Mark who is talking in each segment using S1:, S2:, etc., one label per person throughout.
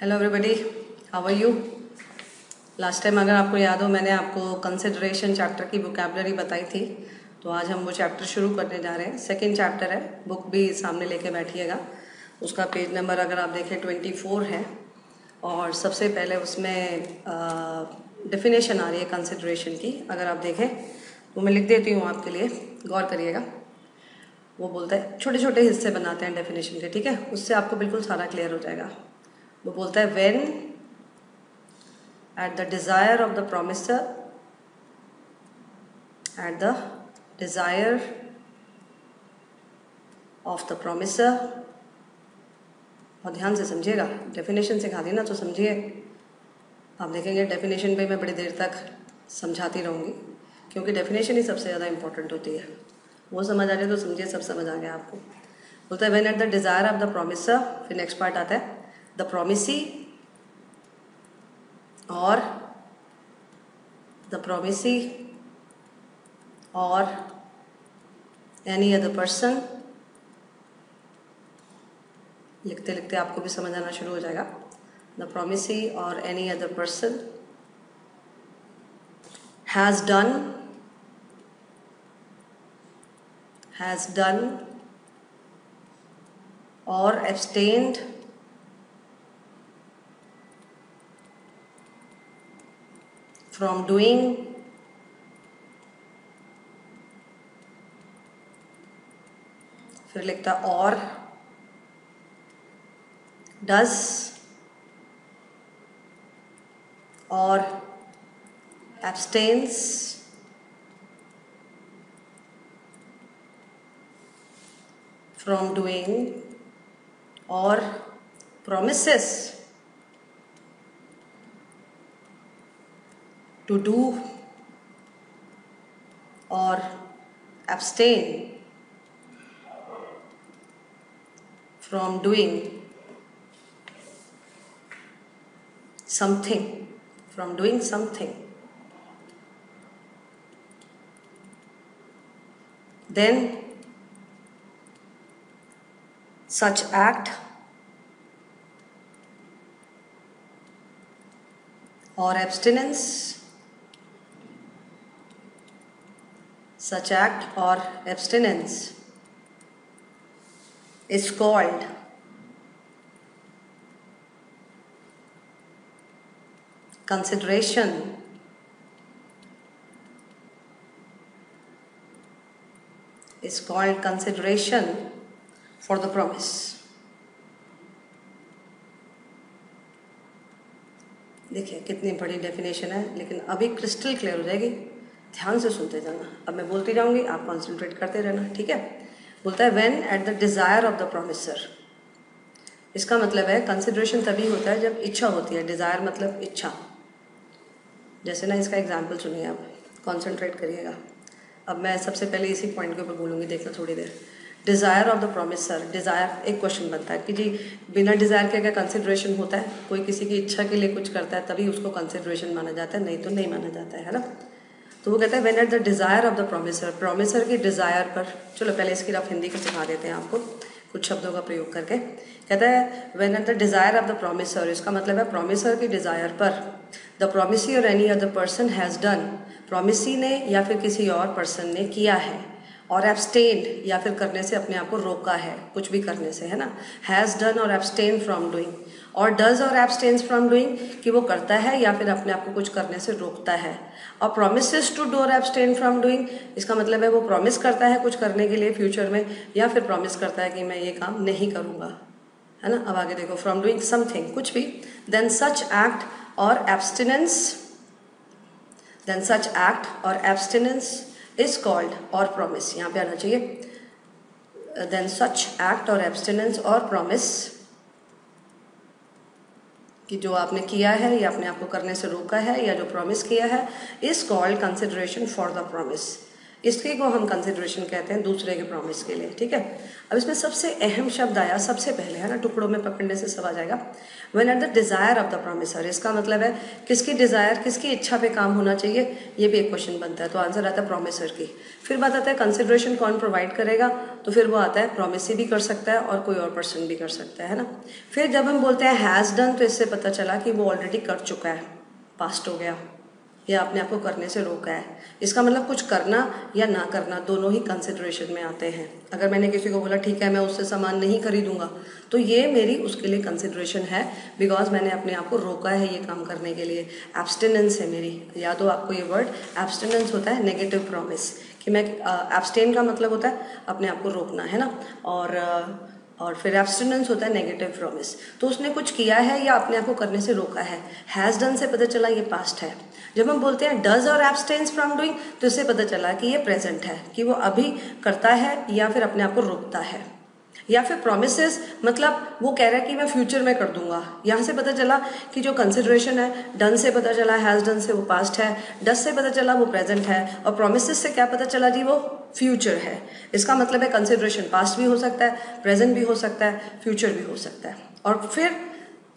S1: Hello everybody, how are you. Last time अगर आपको याद हो मैंने आपको कंसिडरेशन चैप्टर की वोकैबुलरी बताई थी, तो आज हम वो चैप्टर शुरू करने जा रहे हैं। सेकंड चैप्टर है, बुक भी सामने लेके बैठिएगा। उसका पेज नंबर अगर आप देखें 24 है और सबसे पहले उसमें डेफिनेशन आ रही है कंसिडरेशन की। अगर आप देखें तो मैं लिख देती हूँ आपके लिए, गौर करिएगा। वो बोलता है छोटे छोटे हिस्से बनाते हैं डेफिनेशन के, ठीक है, उससे आपको बिल्कुल सारा क्लियर हो जाएगा। वो बोलता है when at the desire of the promisor, at the desire of the promisor. और ध्यान से समझिएगा, डेफिनेशन सिखा दी ना तो समझिए। आप देखेंगे डेफिनेशन पे मैं बड़ी देर तक समझाती रहूँगी, क्योंकि डेफिनेशन ही सबसे ज़्यादा इंपॉर्टेंट होती है। वो समझ आ जाए तो समझिए सब समझ आ गया आपको। बोलता है when at the desire of the promisor, फिर नेक्स्ट पार्ट आता है द प्रोमिसी और द प्रोमिसी और एनी अदर पर्सन। लिखते लिखते आपको भी समझ आना शुरू हो जाएगा। द प्रोमिसी और any other person has done or abstained from doing फिर लिखता और does और abstains from doing और promises to do और abstain from doing something, then such act or abstinence, such act or abstinence is called consideration for the promise। देखिए कितनी बड़ी definition है, लेकिन अभी क्रिस्टल क्लियर हो जाएगी। ध्यान से सुनते जाना। अब मैं बोलती जाऊंगी, आप कॉन्सेंट्रेट करते रहना, ठीक है। बोलता है when at the desire of the promisor. इसका मतलब है कंसिडरेशन तभी होता है जब इच्छा होती है। डिज़ायर मतलब इच्छा। जैसे ना इसका एग्जाम्पल सुनिए, आप कॉन्सेंट्रेट करिएगा। अब मैं सबसे पहले इसी पॉइंट के ऊपर बोलूँगी, देखना थोड़ी देर। Desire of the promisor, desire एक क्वेश्चन बनता है कि जी बिना डिज़ायर के क्या कंसिडरेशन होता है? कोई किसी की इच्छा के लिए कुछ करता है तभी उसको कंसिडरेशन माना जाता है, नहीं तो नहीं माना जाता है ना। तो वो कहता है when at the desire of the promisor, promisor की डिज़ायर पर। चलो पहले इसकी रफ हिंदी को सिखा देते हैं आपको कुछ शब्दों का प्रयोग करके। कहता है when at the desire of the promisor, इसका मतलब है प्रोमिसर की डिज़ायर पर द प्रोमिसी और any other person has done, promisee ने या फिर किसी और पर्सन ने किया है, और एब्सटेन्ड या फिर करने से अपने आप को रोका है, कुछ भी करने से, है ना। हैज़ डन और एब्सटेन फ्रॉम डूइंग, और डज और एब्सटेन्स फ्रॉम डूइंग कि वो करता है या फिर अपने आप को कुछ करने से रोकता है। और प्रोमिसेस टू डू और एब्सटेन फ्रॉम डूइंग, इसका मतलब है वो प्रॉमिस करता है कुछ करने के लिए फ्यूचर में, या फिर प्रॉमिस करता है कि मैं ये काम नहीं करूँगा, है ना। अब आगे देखो, फ्रॉम डूइंग समथिंग, कुछ भी। देन सच एक्ट और एब्सटिनेंस इज कॉल्ड, और प्रॉमिस यहाँ पे आना चाहिए। देन सच एक्ट और एब्सटिनेंस और प्रॉमिस कि जो आपने किया है या अपने आप को करने से रोका है या जो प्रॉमिस किया है, is called consideration for the promise. इसके को हम कंसिडरेशन कहते हैं दूसरे के प्रॉमिस के लिए, ठीक है। अब इसमें सबसे अहम शब्द आया सबसे पहले, है ना, टुकड़ों में पकड़ने से सब आ जाएगा। When at the desire of the promiser, इसका मतलब है किसकी डिजायर, किसकी इच्छा पे काम होना चाहिए, ये भी एक क्वेश्चन बनता है, तो आंसर आता है प्रॉमिसर की। फिर बात आता है कंसिडरेशन कौन प्रोवाइड करेगा, तो फिर वो आता है प्रॉमिसी भी कर सकता है और कोई और पर्सन भी कर सकता है ना। फिर जब हम बोलते हैं हैज़ डन, तो इससे पता चला कि वो ऑलरेडी कर चुका है, पास्ट हो गया, या अपने आप को करने से रोका है। इसका मतलब कुछ करना या ना करना दोनों ही कंसिडरेशन में आते हैं। अगर मैंने किसी को बोला ठीक है मैं उससे सामान नहीं खरीदूंगा, तो ये मेरी उसके लिए कंसिडरेशन है, बिकॉज मैंने अपने आप को रोका है ये काम करने के लिए। एब्सटिनेंस है मेरी, याद हो आपको ये वर्ड, एब्सटिनेंस होता है नेगेटिव प्रॉमिस, कि मैं एब्सटेन का मतलब होता है अपने आप को रोकना, है ना, और फिर एब्सटिनेंस होता है नेगेटिव प्रॉमिस। तो उसने कुछ किया है या अपने आप को करने से रोका है। हैज़ डन से पता चला ये पास्ट है। जब हम बोलते हैं डज और एब्सटेन्स फ्रॉम डूइंग, तो इससे पता चला कि ये प्रेजेंट है, कि वो अभी करता है या फिर अपने आप को रोकता है। या फिर प्रोमिसेस, मतलब वो कह रहा है कि मैं फ्यूचर में कर दूंगा। यहाँ से पता चला कि जो कंसिडरेशन है, डन से पता चला हैज़ डन से वो पास्ट है, डस से पता चला वो प्रेजेंट है, और प्रोमिसेस से क्या पता चला जी, वो फ्यूचर है। इसका मतलब है कंसिडरेशन पास्ट भी हो सकता है, प्रेजेंट भी हो सकता है, फ्यूचर भी हो सकता है। और फिर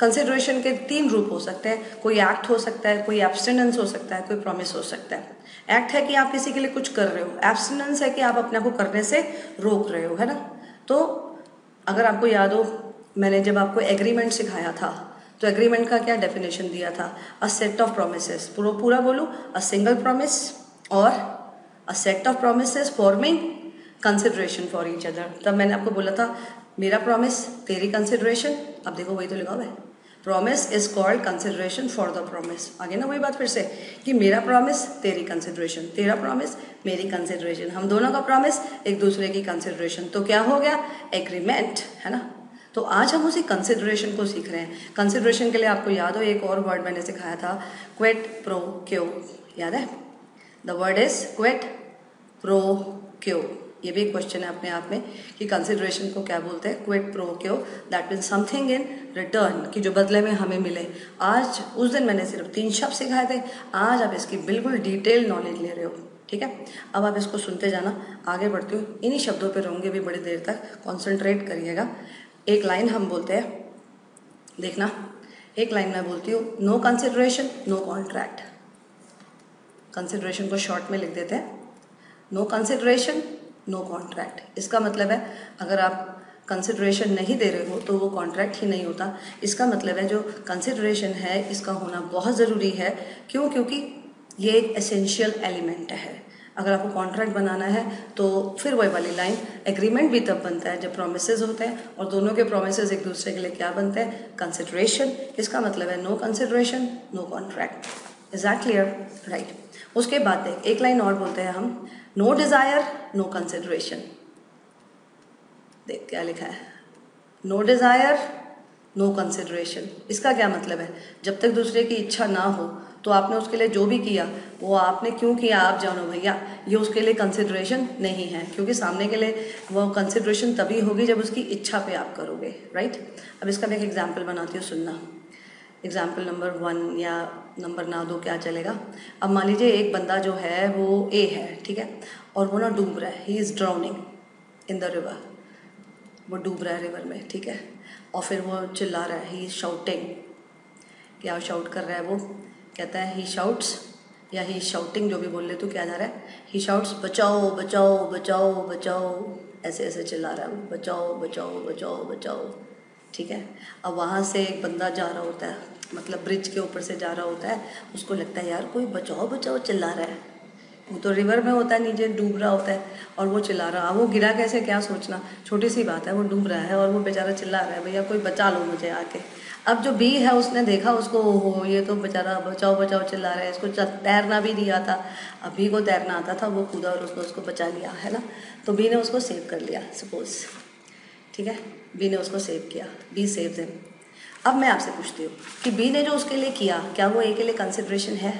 S1: कंसिडरेशन के 3 रूप हो सकते हैं, कोई एक्ट हो सकता है, कोई एब्सटिनेंस हो सकता है, कोई प्रॉमिस हो सकता है। एक्ट है कि आप किसी के लिए कुछ कर रहे हो, एब्सटिनेंस है कि आप अपने आप को करने से रोक रहे हो, है ना। तो अगर आपको याद हो, मैंने जब आपको एग्रीमेंट सिखाया था, तो एग्रीमेंट का क्या डेफिनेशन दिया था, अ सेट ऑफ प्रोमिसेस, पूरा बोलूं, अ सिंगल प्रॉमिस और a set of promises forming consideration for each other. तब मैंने आपको बोला था मेरा प्रॉमिस तेरी कंसिडरेशन, अब देखो वही तो लिखा हुआ है, promise is called consideration for the promise. आगे ना वही बात फिर से, कि मेरा प्रॉमिस तेरी कंसिडरेशन, तेरा प्रॉमिस मेरी कंसिडरेशन, हम दोनों का प्रॉमिस एक दूसरे की कंसिडरेशन, तो क्या हो गया, एग्रीमेंट, है ना। तो आज हम उसी कंसिडरेशन को सीख रहे हैं। कंसिडरेशन के लिए आपको याद हो एक और वर्ड मैंने सिखाया था, क्विड प्रो क्यो, याद है, the word is quid pro क्यो। ये भी एक क्वेश्चन है अपने आप में कि कंसिडरेशन को क्या बोलते हैं, क्विड प्रो क्यो, that means something in return, कि जो बदले में हमें मिले। आज उस दिन मैंने सिर्फ 3 शब्द सिखाए थे, आज आप इसकी बिल्कुल डिटेल नॉलेज ले रहे हो, ठीक है। अब आप इसको सुनते जाना, आगे बढ़ती हूँ, इन्हीं शब्दों पर रहूँगी भी बड़ी देर तक, कॉन्सेंट्रेट करिएगा। एक लाइन हम बोलते हैं, देखना, एक लाइन मैं बोलती हूँ, no consideration no contract. Consideration को शॉर्ट में लिख देते हैं, नो कंसिडरेशन नो कॉन्ट्रैक्ट। इसका मतलब है अगर आप कंसिडरेशन नहीं दे रहे हो तो वो कॉन्ट्रैक्ट ही नहीं होता। इसका मतलब है जो कंसिडरेशन है इसका होना बहुत ज़रूरी है। क्यों? क्योंकि ये एक एसेंशियल एलिमेंट है। अगर आपको कॉन्ट्रैक्ट बनाना है तो फिर वही वाली लाइन, एग्रीमेंट भी तब बनता है जब प्रोमिसेस होते हैं, और दोनों के प्रोमिसेस एक दूसरे के लिए क्या बनते हैं, कंसिडरेशन। इसका मतलब है no consideration no contract. Is that clear? Right. उसके बाद देख, एक लाइन और बोलते हैं हम, नो डिजायर नो कंसिडरेशन। देख क्या लिखा है, नो डिजायर नो कंसिडरेशन। इसका क्या मतलब है, जब तक दूसरे की इच्छा ना हो तो आपने उसके लिए जो भी किया वो आपने क्यों किया आप जानो भैया, ये उसके लिए कंसिडरेशन नहीं है, क्योंकि सामने के लिए वो कंसिडरेशन तभी होगी जब उसकी इच्छा पे आप करोगे, राइट। अब इसका मैं एक एग्जाम्पल बनाती हूँ, सुनना। एग्जाम्पल नंबर 1 या नंबर ना दो क्या चलेगा। अब मान लीजिए एक बंदा जो है वो ए है, ठीक है, और वो ना डूब रहा है, he is drowning in the river, वो डूब रहा है रिवर में, ठीक है, और फिर वो चिल्ला रहा है, ही इज़ शाउटिंग। क्या शाउट कर रहा है वो, कहता है ही शाउट्स या ही शाउटिंग, जो भी बोल ले तो क्या जा रहा है, ही शाउट्स बचाओ बचाओ बचाओ बचाओ, ऐसे ऐसे चिल्ला रहा है वो, बचाओ बचाओ बचाओ बचाओ, ठीक है। अब वहाँ से एक बंदा जा रहा होता है, मतलब ब्रिज के ऊपर से जा रहा होता है, उसको लगता है यार कोई बचाओ बचाओ चिल्ला रहा है, वो तो रिवर में होता है, नीचे डूब रहा होता है और वो चिल्ला रहा, वो गिरा कैसे, क्या सोचना, छोटी सी बात है, वो डूब रहा है और वो बेचारा चिल्ला रहा है भैया कोई बचा लो मुझे आके। अब जो बी है उसने देखा उसको, ओहो ये तो बेचारा बचाओ बचाओ चिल्ला रहा है, इसको तैरना भी नहीं आता। अब बी को तैरना आता था, वो कूदा और उसको बचा लिया, है ना। तो बी ने उसको सेव कर लिया सपोज, ठीक है, बी ने उसको सेव किया, बी सेव देम। अब मैं आपसे पूछती हूँ कि बी ने जो उसके लिए किया, क्या वो ए के लिए कंसिडरेशन है?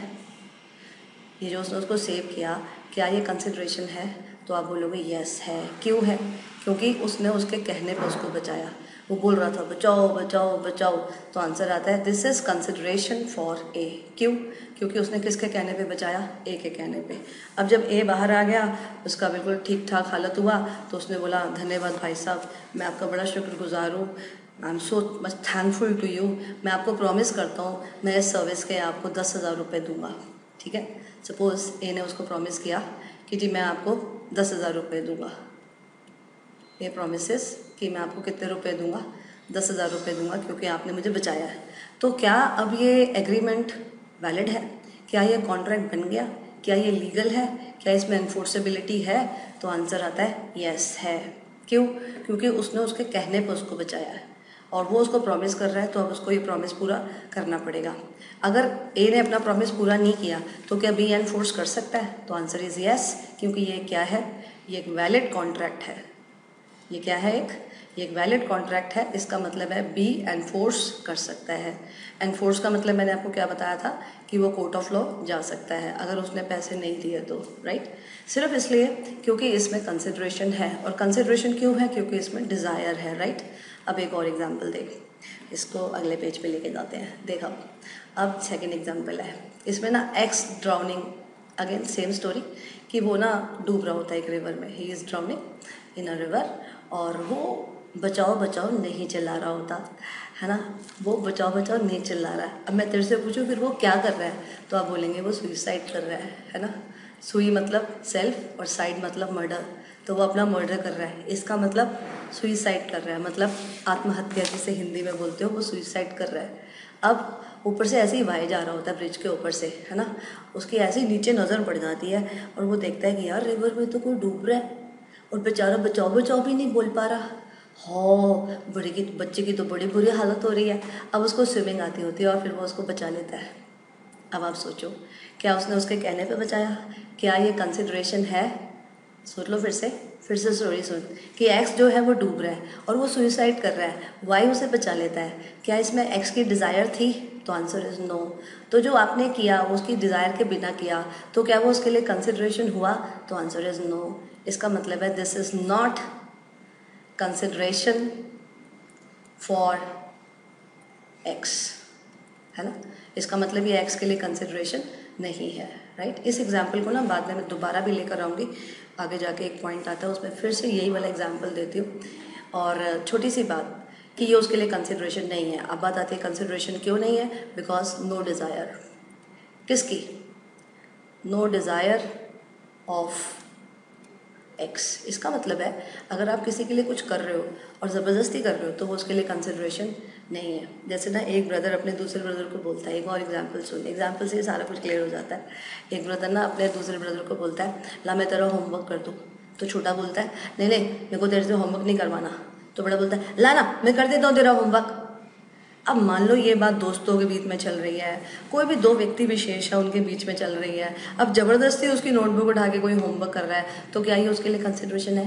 S1: ये जो उसने उसको सेव किया, क्या ये कंसिडरेशन है? तो आप बोलोगे यस है। क्यों है? क्योंकि उसने उसके कहने पे उसको बचाया। वो बोल रहा था बचाओ बचाओ बचाओ, तो आंसर आता है this is consideration for a. क्यों? क्योंकि उसने किसके कहने पे बचाया? ए के कहने पे। अब जब ए बाहर आ गया, उसका बिल्कुल ठीक ठाक हालत हुआ, तो उसने बोला धन्यवाद भाई साहब, मैं आपका बड़ा शुक्रगुजार हूँ, I am so much thankful to you, मैं आपको प्रॉमिस करता हूँ मैं इस सर्विस के आपको 10,000 रुपये दूंगा। ठीक है, सपोज ए ने उसको प्रॉमिस किया कि जी मैं आपको 10,000 रुपये दूंगा। ये प्रोमिसेस कि मैं आपको कितने रुपए दूंगा? 10,000 रुपये दूंगा क्योंकि आपने मुझे बचाया है। तो क्या अब ये एग्रीमेंट वैलिड है? क्या ये कॉन्ट्रैक्ट बन गया? क्या ये लीगल है? क्या इसमें एनफोर्सेबिलिटी है? तो आंसर आता है यस है। क्यों? क्योंकि उसने उसके कहने पर उसको बचाया है और वो उसको प्रॉमिस कर रहा है, तो अब उसको ये प्रॉमिस पूरा करना पड़ेगा। अगर ए ने अपना प्रॉमिस पूरा नहीं किया तो क्या बी एनफोर्स कर सकता है? तो आंसर इज यस, क्योंकि ये क्या है? ये एक वैलिड कॉन्ट्रैक्ट है। ये क्या है? ये एक वैलिड कॉन्ट्रैक्ट है। इसका मतलब है बी एनफोर्स कर सकता है। एनफोर्स का मतलब मैंने आपको क्या बताया था कि वो कोर्ट ऑफ लॉ जा सकता है अगर उसने पैसे नहीं दिए तो, राइट। सिर्फ इसलिए क्योंकि इसमें कंसिडरेशन है। और कंसिडरेशन क्यों है? क्योंकि इसमें डिज़ायर है, राइट। अब एक और एग्जाम्पल देख, इसको अगले पेज पे लेके जाते हैं। देखो अब सेकेंड एग्जाम्पल है, इसमें ना x drowning, again same story कि वो ना डूब रहा होता है एक रिवर में, he is drowning in a river, और वो बचाओ बचाओ नहीं चिल्ला रहा होता है ना, वो बचाओ बचाओ नहीं चिल्ला रहा है। अब मैं तेरे से पूछूं फिर वो क्या कर रहा है, तो आप बोलेंगे वो सुइसाइड कर रहा है ना। सुई मतलब सेल्फ और साइड मतलब मर्डर, तो वो अपना मर्डर कर रहा है। इसका मतलब सुइसाइड कर रहा है, मतलब आत्महत्या जिसे हिंदी में बोलते हो, वो सुइसाइड कर रहा है। अब ऊपर से ऐसे ही भाई जा रहा होता है ब्रिज के ऊपर से, है ना, उसकी ऐसे ही नीचे नज़र पड़ जाती है और वो देखता है कि यार रिवर में तो कोई डूब रहा है और बेचारा बचाओ बचाओ भी नहीं बोल पा रहा। हाँ, बच्चे की तो बड़ी बुरी हालत हो रही है। अब उसको स्विमिंग आती होती है और फिर वो उसको बचा लेता है। अब आप सोचो, क्या उसने उसके कहने पे बचाया? क्या ये कंसिडरेशन है? सोच लो फिर से स्टोरी सुन कि एक्स जो है वो डूब रहा है और वो सुइसाइड कर रहा है, वाई उसे बचा लेता है। क्या इसमें एक्स की डिज़ायर थी? तो आंसर इज नो। तो जो आपने किया वो उसकी डिज़ायर के बिना किया, तो क्या वो उसके लिए कंसिडरेशन हुआ? तो आंसर इज नो। इसका मतलब है this is not consideration for x, है ना। इसका मतलब ये एक्स के लिए कंसिडरेशन नहीं है, राइट। इस एग्जाम्पल को ना बाद में मैं दोबारा भी लेकर आऊँगी, आगे जाके एक पॉइंट आता है उसमें फिर से यही वाला एग्जाम्पल देती हूँ। और छोटी सी बात कि ये उसके लिए कंसिडरेशन नहीं है। अब बात आती है कंसिडरेशन क्यों नहीं है? Because no desire. किसकी? No desire of X. इसका मतलब है अगर आप किसी के लिए कुछ कर रहे हो और ज़बरदस्ती कर रहे हो तो वो उसके लिए कंसिडरेशन नहीं है। जैसे ना एक ब्रदर अपने दूसरे ब्रदर को बोलता है, एक और एग्जांपल सुन, एग्जांपल से सारा कुछ क्लियर हो जाता है। एक ब्रदर ना अपने दूसरे ब्रदर को बोलता है ला मैं तेरा होमवर्क कर दूँ, तो छोटा बोलता है नहीं नहीं मेरे को तेरे से होमवर्क नहीं करवाना। तो बड़ा बोलता है ला ना मैं कर देता हूँ तेरा होमवर्क। अब मान लो ये बात दोस्तों के बीच में चल रही है, कोई भी दो व्यक्ति विशेष है उनके बीच में चल रही है, अब जबरदस्ती उसकी नोटबुक उठा के कोई होमवर्क कर रहा है, तो क्या ये उसके लिए कंसिडरेशन है?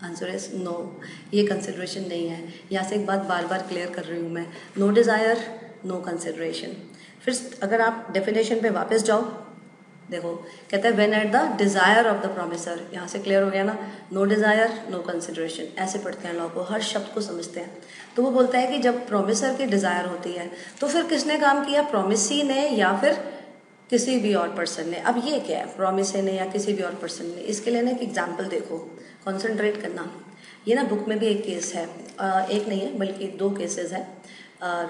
S1: आंसर इज नो, ये कंसिडरेशन नहीं है। यहाँ से एक बात बार बार क्लियर कर रही हूँ मैं, नो डिज़ायर नो कंसिडरेशन। फिर अगर आप डेफिनेशन पे वापस जाओ, देखो कहता है when at the desire of the promisor, यहाँ से क्लियर हो गया ना, नो डिज़ायर नो कंसिडरेशन, ऐसे पढ़ते हैं लॉ को, हर शब्द को समझते हैं। तो वो बोलता है कि जब प्रोमिसर की डिज़ायर होती है तो फिर किसने काम किया? प्रोमिसी ने या फिर किसी भी और पर्सन ने। अब ये क्या है, प्रोमिसी ने या किसी भी और पर्सन ने? इसके लिए ना एक एग्जाम्पल देखो, कॉन्सेंट्रेट करना। ये ना बुक में भी एक केस है, एक नहीं है बल्कि दो केसेस हैं, और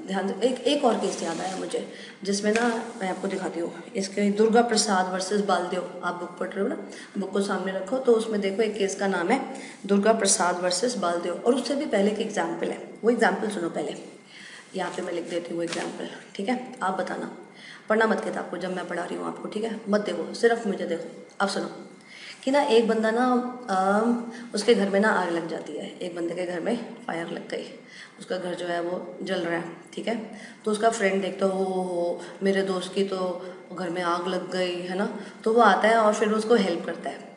S1: ध्यान एक और केस याद आया मुझे जिसमें ना मैं आपको दिखाती हूँ। इसके दुर्गा प्रसाद वर्सेस बालदेव, आप बुक पढ़ रहे हो ना, बुक को सामने रखो, तो उसमें देखो एक केस का नाम है दुर्गा प्रसाद वर्सेस बालदेव, और उससे भी पहले एक एग्जाम्पल है, वो एग्जाम्पल सुनो पहले। यहाँ पे मैं लिख देती हूँ वो एग्जाम्पल, ठीक है। आप बताना, पढ़ना मत किताब को जब मैं पढ़ा रही हूँ आपको, ठीक है, मत देखो, सिर्फ मुझे देखो। अब सुनो कि ना एक बंदा ना उसके घर में ना आग लग जाती है, एक बंदे के घर में फायर लग गई, उसका घर जो है वो जल रहा है, ठीक है। तो उसका फ्रेंड देखता हो मेरे दोस्त की तो घर में आग लग गई, है ना, तो वो आता है और फिर उसको हेल्प करता है।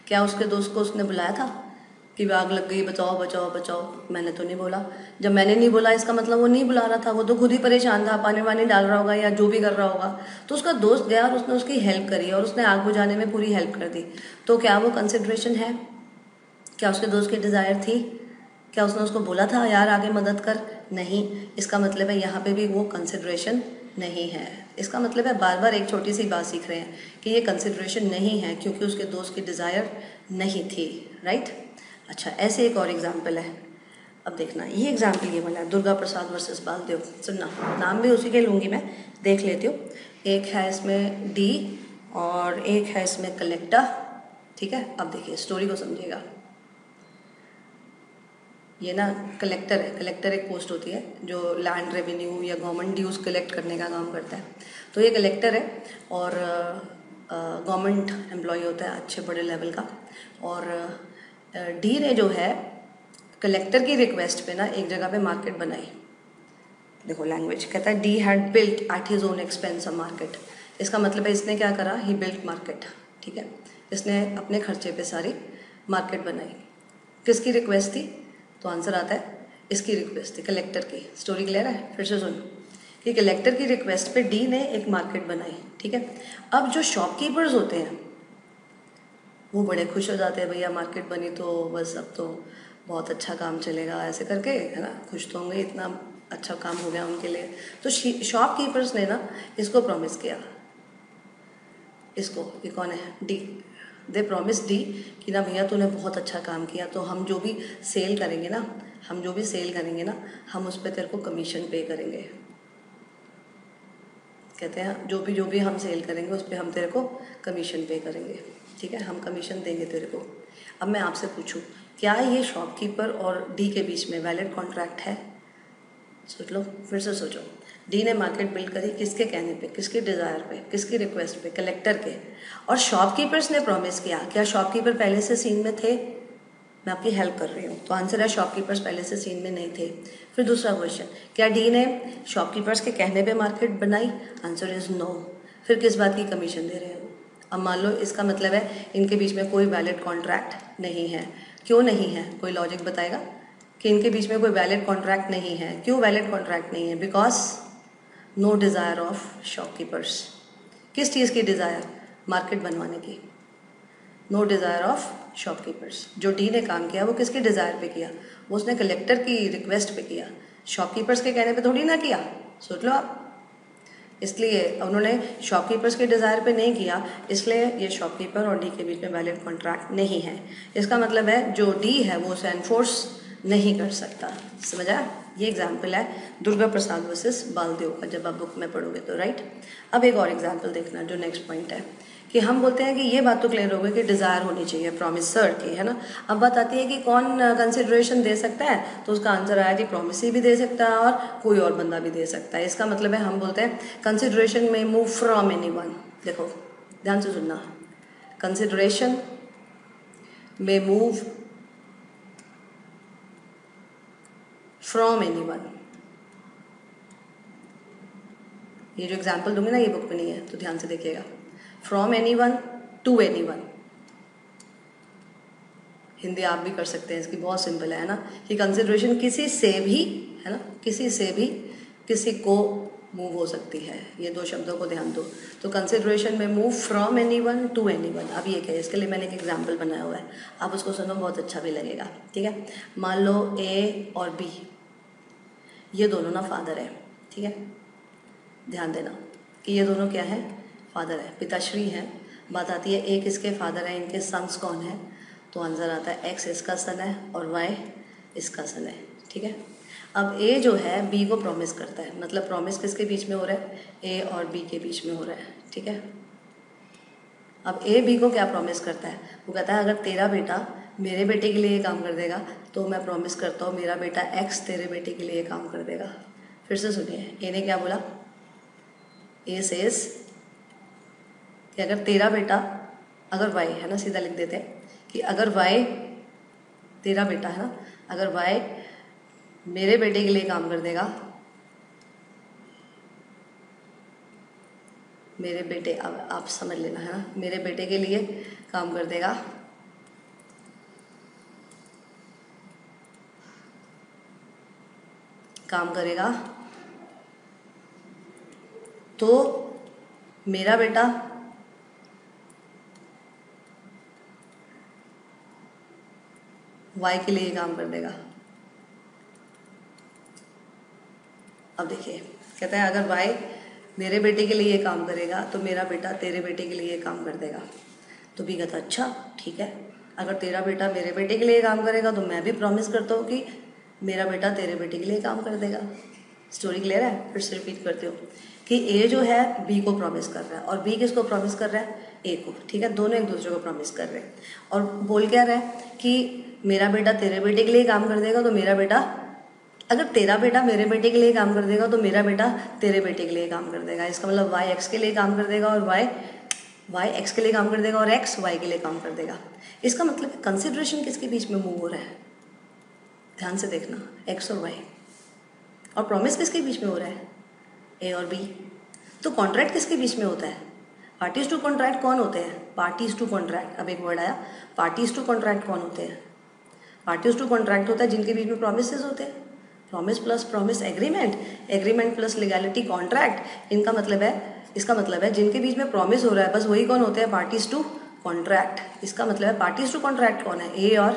S1: क्या उसके दोस्त को उसने बुलाया था कि आग लग गई बचाओ बचाओ बचाओ? मैंने तो नहीं बोला। जब मैंने नहीं बोला इसका मतलब वो नहीं बुला रहा था, वो तो खुद ही परेशान था, पानी वानी डाल रहा होगा या जो भी कर रहा होगा। तो उसका दोस्त गया और उसने उसकी हेल्प करी और उसने आग बुझाने में पूरी हेल्प कर दी, तो क्या वो कंसिडरेशन है? क्या उसके दोस्त की डिज़ायर थी? क्या उसने उसको बोला था यार आगे मदद कर? नहीं। इसका मतलब है यहाँ पे भी वो कंसिडरेशन नहीं है। इसका मतलब है बार बार एक छोटी सी बात सीख रहे हैं कि ये कंसिडरेशन नहीं है क्योंकि उसके दोस्त की डिज़ायर नहीं थी, राइट। अच्छा, ऐसे एक और एग्जाम्पल है। अब देखना, ये एग्जाम्पल ये वाला है, दुर्गा प्रसाद वर्सेस बालदेव। सुनना, नाम भी उसी के लूँगी मैं, देख लेती हूँ। एक है इसमें डी और एक है इसमें कलेक्टर, ठीक है। अब देखिए स्टोरी को समझिएगा। ये ना कलेक्टर है। कलेक्टर एक पोस्ट होती है जो लैंड रेवेन्यू या गवर्नमेंट ड्यूज़ कलेक्ट करने का काम करता है। तो ये कलेक्टर है और गवर्नमेंट एम्प्लॉय होता है अच्छे बड़े लेवल का। और डी ने जो है कलेक्टर की रिक्वेस्ट पे ना एक जगह पे मार्केट बनाई। देखो लैंग्वेज, कहता है D had built at his own expense a market. इसका मतलब है इसने क्या करा, ही बिल्ट मार्केट, ठीक है। इसने अपने खर्चे पे सारी मार्केट बनाई। किसकी रिक्वेस्ट थी? तो आंसर आता है इसकी रिक्वेस्ट थी, कलेक्टर की। स्टोरी क्लियर है? फिर से सुन कि कलेक्टर की रिक्वेस्ट पे डी ने एक मार्केट बनाई, ठीक है। अब जो शॉपकीपर्स होते हैं वो बड़े खुश हो जाते हैं, भैया मार्केट बनी तो बस अब तो बहुत अच्छा काम चलेगा, ऐसे करके, है ना, खुश तो होंगे, इतना अच्छा काम हो गया उनके लिए। तो शॉपकीपर्स ने ना इसको प्रॉमिस किया, इसको, ये कौन है, डी। दे प्रॉमिस डी कि ना भैया तूने बहुत अच्छा काम किया, तो हम जो भी सेल करेंगे ना, हम उस पर तेरे को कमीशन पे करेंगे। कहते हैं जो भी हम सेल करेंगे उस पर हम तेरे को कमीशन पे करेंगे, ठीक है, हम कमीशन देंगे तेरे को। अब मैं आपसे पूछूं, क्या ये शॉपकीपर और डी के बीच में वैलिड कॉन्ट्रैक्ट है? सोच लो, फिर से सोचो। डी ने मार्केट बिल्ड करी किसके कहने पे, किसके डिज़ायर पे, किसकी रिक्वेस्ट पे, कलेक्टर के। और शॉपकीपर्स ने प्रॉमिस किया। क्या शॉपकीपर पहले से सीन में थे? मैं आपकी हेल्प कर रही हूँ, तो आंसर है शॉपकीपर्स पहले से सीन में नहीं थे। फिर दूसरा क्वेश्चन, क्या डी ने शॉपकीपर्स के कहने पे मार्केट बनाई? Answer is no. फिर किस बात की कमीशन दे रहे हैं? अब मान लो इसका मतलब है इनके बीच में कोई वैलिड कॉन्ट्रैक्ट नहीं है। क्यों नहीं है? कोई लॉजिक बताएगा कि इनके बीच में कोई वैलिड कॉन्ट्रैक्ट नहीं है। क्यों वैलिड कॉन्ट्रैक्ट नहीं है? Because no desire of shopkeepers. किस चीज़ की डिज़ायर? मार्केट बनवाने की। No desire of shopkeepers. जो डी ने काम किया वो किसके डिज़ायर पे किया? वो उसने कलेक्टर की रिक्वेस्ट पे किया, शॉपकीपर्स के कहने पे थोड़ी ना किया। सोच लो आप। इसलिए उन्होंने शॉपकीपर्स के डिज़ायर पे नहीं किया, इसलिए ये शॉपकीपर और डी के बीच में वैलिड कॉन्ट्रैक्ट नहीं है। इसका मतलब है जो डी है वो उसे एनफोर्स नहीं कर सकता। समझ आया? ये एग्जाम्पल है दुर्गा प्रसाद वर्सेस बालदेव का, जब आप बुक में पढ़ोगे तो, राइट। अब एक और एग्जाम्पल देखना, जो नेक्स्ट पॉइंट है कि हम बोलते हैं कि ये बात तो क्लियर हो गई कि डिज़ायर होनी चाहिए प्रॉमिसर की, है ना। अब बात आती है कि कौन कंसिडरेशन दे सकता है, तो उसका आंसर आया जी प्रॉमिस भी दे सकता है और कोई और बंदा भी दे सकता है। इसका मतलब है हम बोलते हैं कंसिडरेशन में मूव फ्रॉम एनीवन। देखो ध्यान से सुनना, कंसिडरेशन में मूव फ्रॉम एनीवन। ये जो एग्जाम्पल दूंगी ना ये बुक में नहीं है, तो ध्यान से देखिएगा। From anyone to anyone, Hindi आप भी कर सकते हैं इसकी, बहुत सिंपल है ना, कि कंसिडरेशन किसी से भी, है ना, किसी से भी किसी को मूव हो सकती है। ये दो शब्दों को ध्यान दो। तो कंसिडरेशन में move from anyone to anyone. अब ये क्या है, इसके लिए मैंने एक एग्जाम्पल बनाया हुआ है, आप उसको सुनो, बहुत अच्छा भी लगेगा, ठीक है। मान लो ए और बी, ये दोनों ना फादर है, ठीक है। ध्यान देना कि ये दोनों क्या है, फादर है, पिताश्री हैं। बात आती है ए किसके फादर है, इनके सन्स कौन है, तो आंसर आता है एक्स इसका सन है और वाई इसका सन है, ठीक है। अब ए जो है बी को प्रॉमिस करता है, मतलब प्रॉमिस किसके बीच में हो रहा है, ए और बी के बीच में हो रहा है, ठीक है। अब ए बी को क्या प्रॉमिस करता है, वो कहता है अगर तेरा बेटा मेरे बेटे के लिए ये काम कर देगा तो मैं प्रॉमिस करता हूँ मेरा बेटा एक्स तेरे बेटे के लिए ये काम कर देगा। फिर से सुनिए, ए ने क्या बोला, ए सेज कि अगर तेरा बेटा, अगर वाई, है ना, सीधा लिख देते हैं कि अगर वाई तेरा बेटा है ना, अगर वाई मेरे बेटे के लिए काम कर देगा, मेरे बेटे, अब आप समझ लेना, है ना, मेरे बेटे के लिए काम कर देगा काम करेगा तो मेरा बेटा वाई के लिए काम कर देगा। अब देखिए कहता है अगर वाई मेरे बेटे के लिए काम करेगा तो मेरा बेटा तेरे बेटे के लिए काम कर देगा। तो बी कहता अच्छा ठीक है, अगर तेरा बेटा मेरे बेटे के लिए काम करेगा तो मैं भी प्रॉमिस करता हूँ कि मेरा बेटा तेरे बेटे के लिए काम कर देगा। स्टोरी क्लियर है? फिर से रिपीट करती हूँ कि ए जो है बी को प्रॉमिस कर रहा है और बी किसको प्रॉमिस कर रहा है? ए को। ठीक है, दोनों एक दूसरे को प्रॉमिस कर रहे हैं और बोल क्या रहा है कि मेरा बेटा तेरे बेटे के लिए काम कर देगा तो मेरा बेटा, अगर तेरा बेटा मेरे बेटे के लिए काम कर देगा तो मेरा बेटा तेरे बेटे के लिए काम कर देगा। इसका मतलब वाई एक्स के लिए काम कर देगा और वाई एक्स के लिए काम कर देगा और एक्स वाई के लिए काम कर देगा। इसका मतलब कंसिडरेशन किसके बीच में मूव हो रहा है? ध्यान से देखना, एक्स और वाई। और प्रॉमिस किसके बीच में हो रहा है? ए और बी। तो कॉन्ट्रैक्ट किसके बीच में होता है? पार्टीज टू कॉन्ट्रैक्ट कौन होते हैं? Parties to contract. अब एक वर्ड आया, पार्टीज टू कॉन्ट्रैक्ट कौन होते हैं? पार्टीज टू कॉन्ट्रैक्ट होता है जिनके बीच में प्रोमिसेस होते हैं। Promise plus promise agreement, agreement plus legality contract. इसका मतलब है जिनके बीच में प्रॉमिस हो रहा है बस वही कौन होते हैं? Parties to contract. इसका मतलब है पार्टीज टू कॉन्ट्रैक्ट कौन है? ए और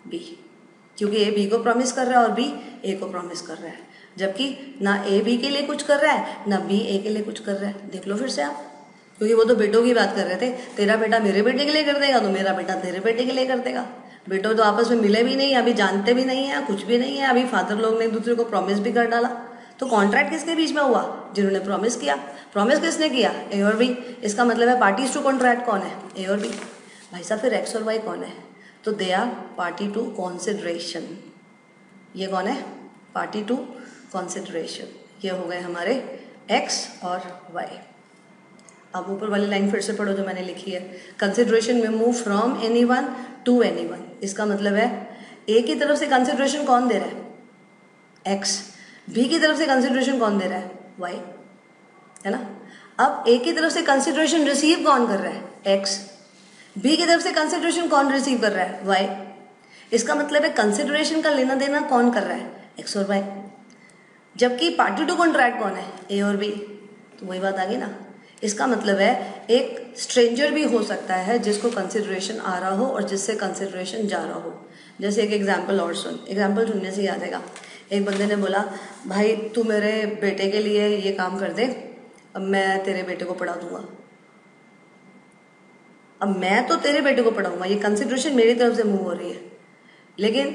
S1: बी, क्योंकि ए बी को प्रॉमिस कर रहा है और बी ए को प्रॉमिस कर रहा है, जबकि ना ए बी के लिए कुछ कर रहा है ना बी ए के लिए कुछ कर रहा है। देख लो फिर से आप, क्योंकि वो तो बेटों की बात कर रहे थे। तेरा बेटा मेरे बेटे के लिए कर देगा तो मेरा बेटा तेरे बेटे के लिए कर देगा। बेटो तो आपस में मिले भी नहीं, अभी जानते भी नहीं है, कुछ भी नहीं है, अभी फादर लोग ने एक दूसरे को प्रॉमिस भी कर डाला। तो कॉन्ट्रैक्ट किसके बीच में हुआ? जिन्होंने प्रॉमिस किया। प्रॉमिस किसने किया? ए और बी। इसका मतलब है पार्टीज टू कॉन्ट्रैक्ट कौन है? ए और बी। भाई साहब फिर एक्स और वाई कौन है? तो they are party to consideration. ये कौन है? Party to consideration. ये हो गए हमारे एक्स और वाई। अब ऊपर वाली लाइन फिर से पढ़ो जो मैंने लिखी है। कंसिडरेशन में move from any one two any one. इसका मतलब है ए की तरफ से कंसिडरेशन कौन दे रहा है? एक्स। बी की तरफ से कंसिडरेशन कौन दे रहा है? वाई, है ना। अब ए की तरफ से कंसिडरेशन रिसीव कौन कर रहा है? एक्स। बी की तरफ से कंसिडरेशन कौन रिसीव कर रहा है? वाई। इसका मतलब है कंसिडरेशन का लेना देना कौन कर रहा है? एक्स और वाई। जबकि पार्टी टू कॉन्ट्रैक्ट कौन है? ए और बी। तो वही बात आ गई ना। इसका मतलब है एक स्ट्रेंजर भी हो सकता है जिसको कंसिडरेशन आ रहा हो और जिससे कंसिडरेशन जा रहा हो। जैसे एक एग्जाम्पल और सुन, एग्जाम्पल सुनने से याद आएगा। एक बंदे ने बोला भाई तू मेरे बेटे के लिए ये काम कर दे, अब मैं तेरे बेटे को पढ़ा दूंगा। अब मैं तो तेरे बेटे को पढ़ाऊंगा, ये कंसिडरेशन मेरी तरफ से मूव हो रही है। लेकिन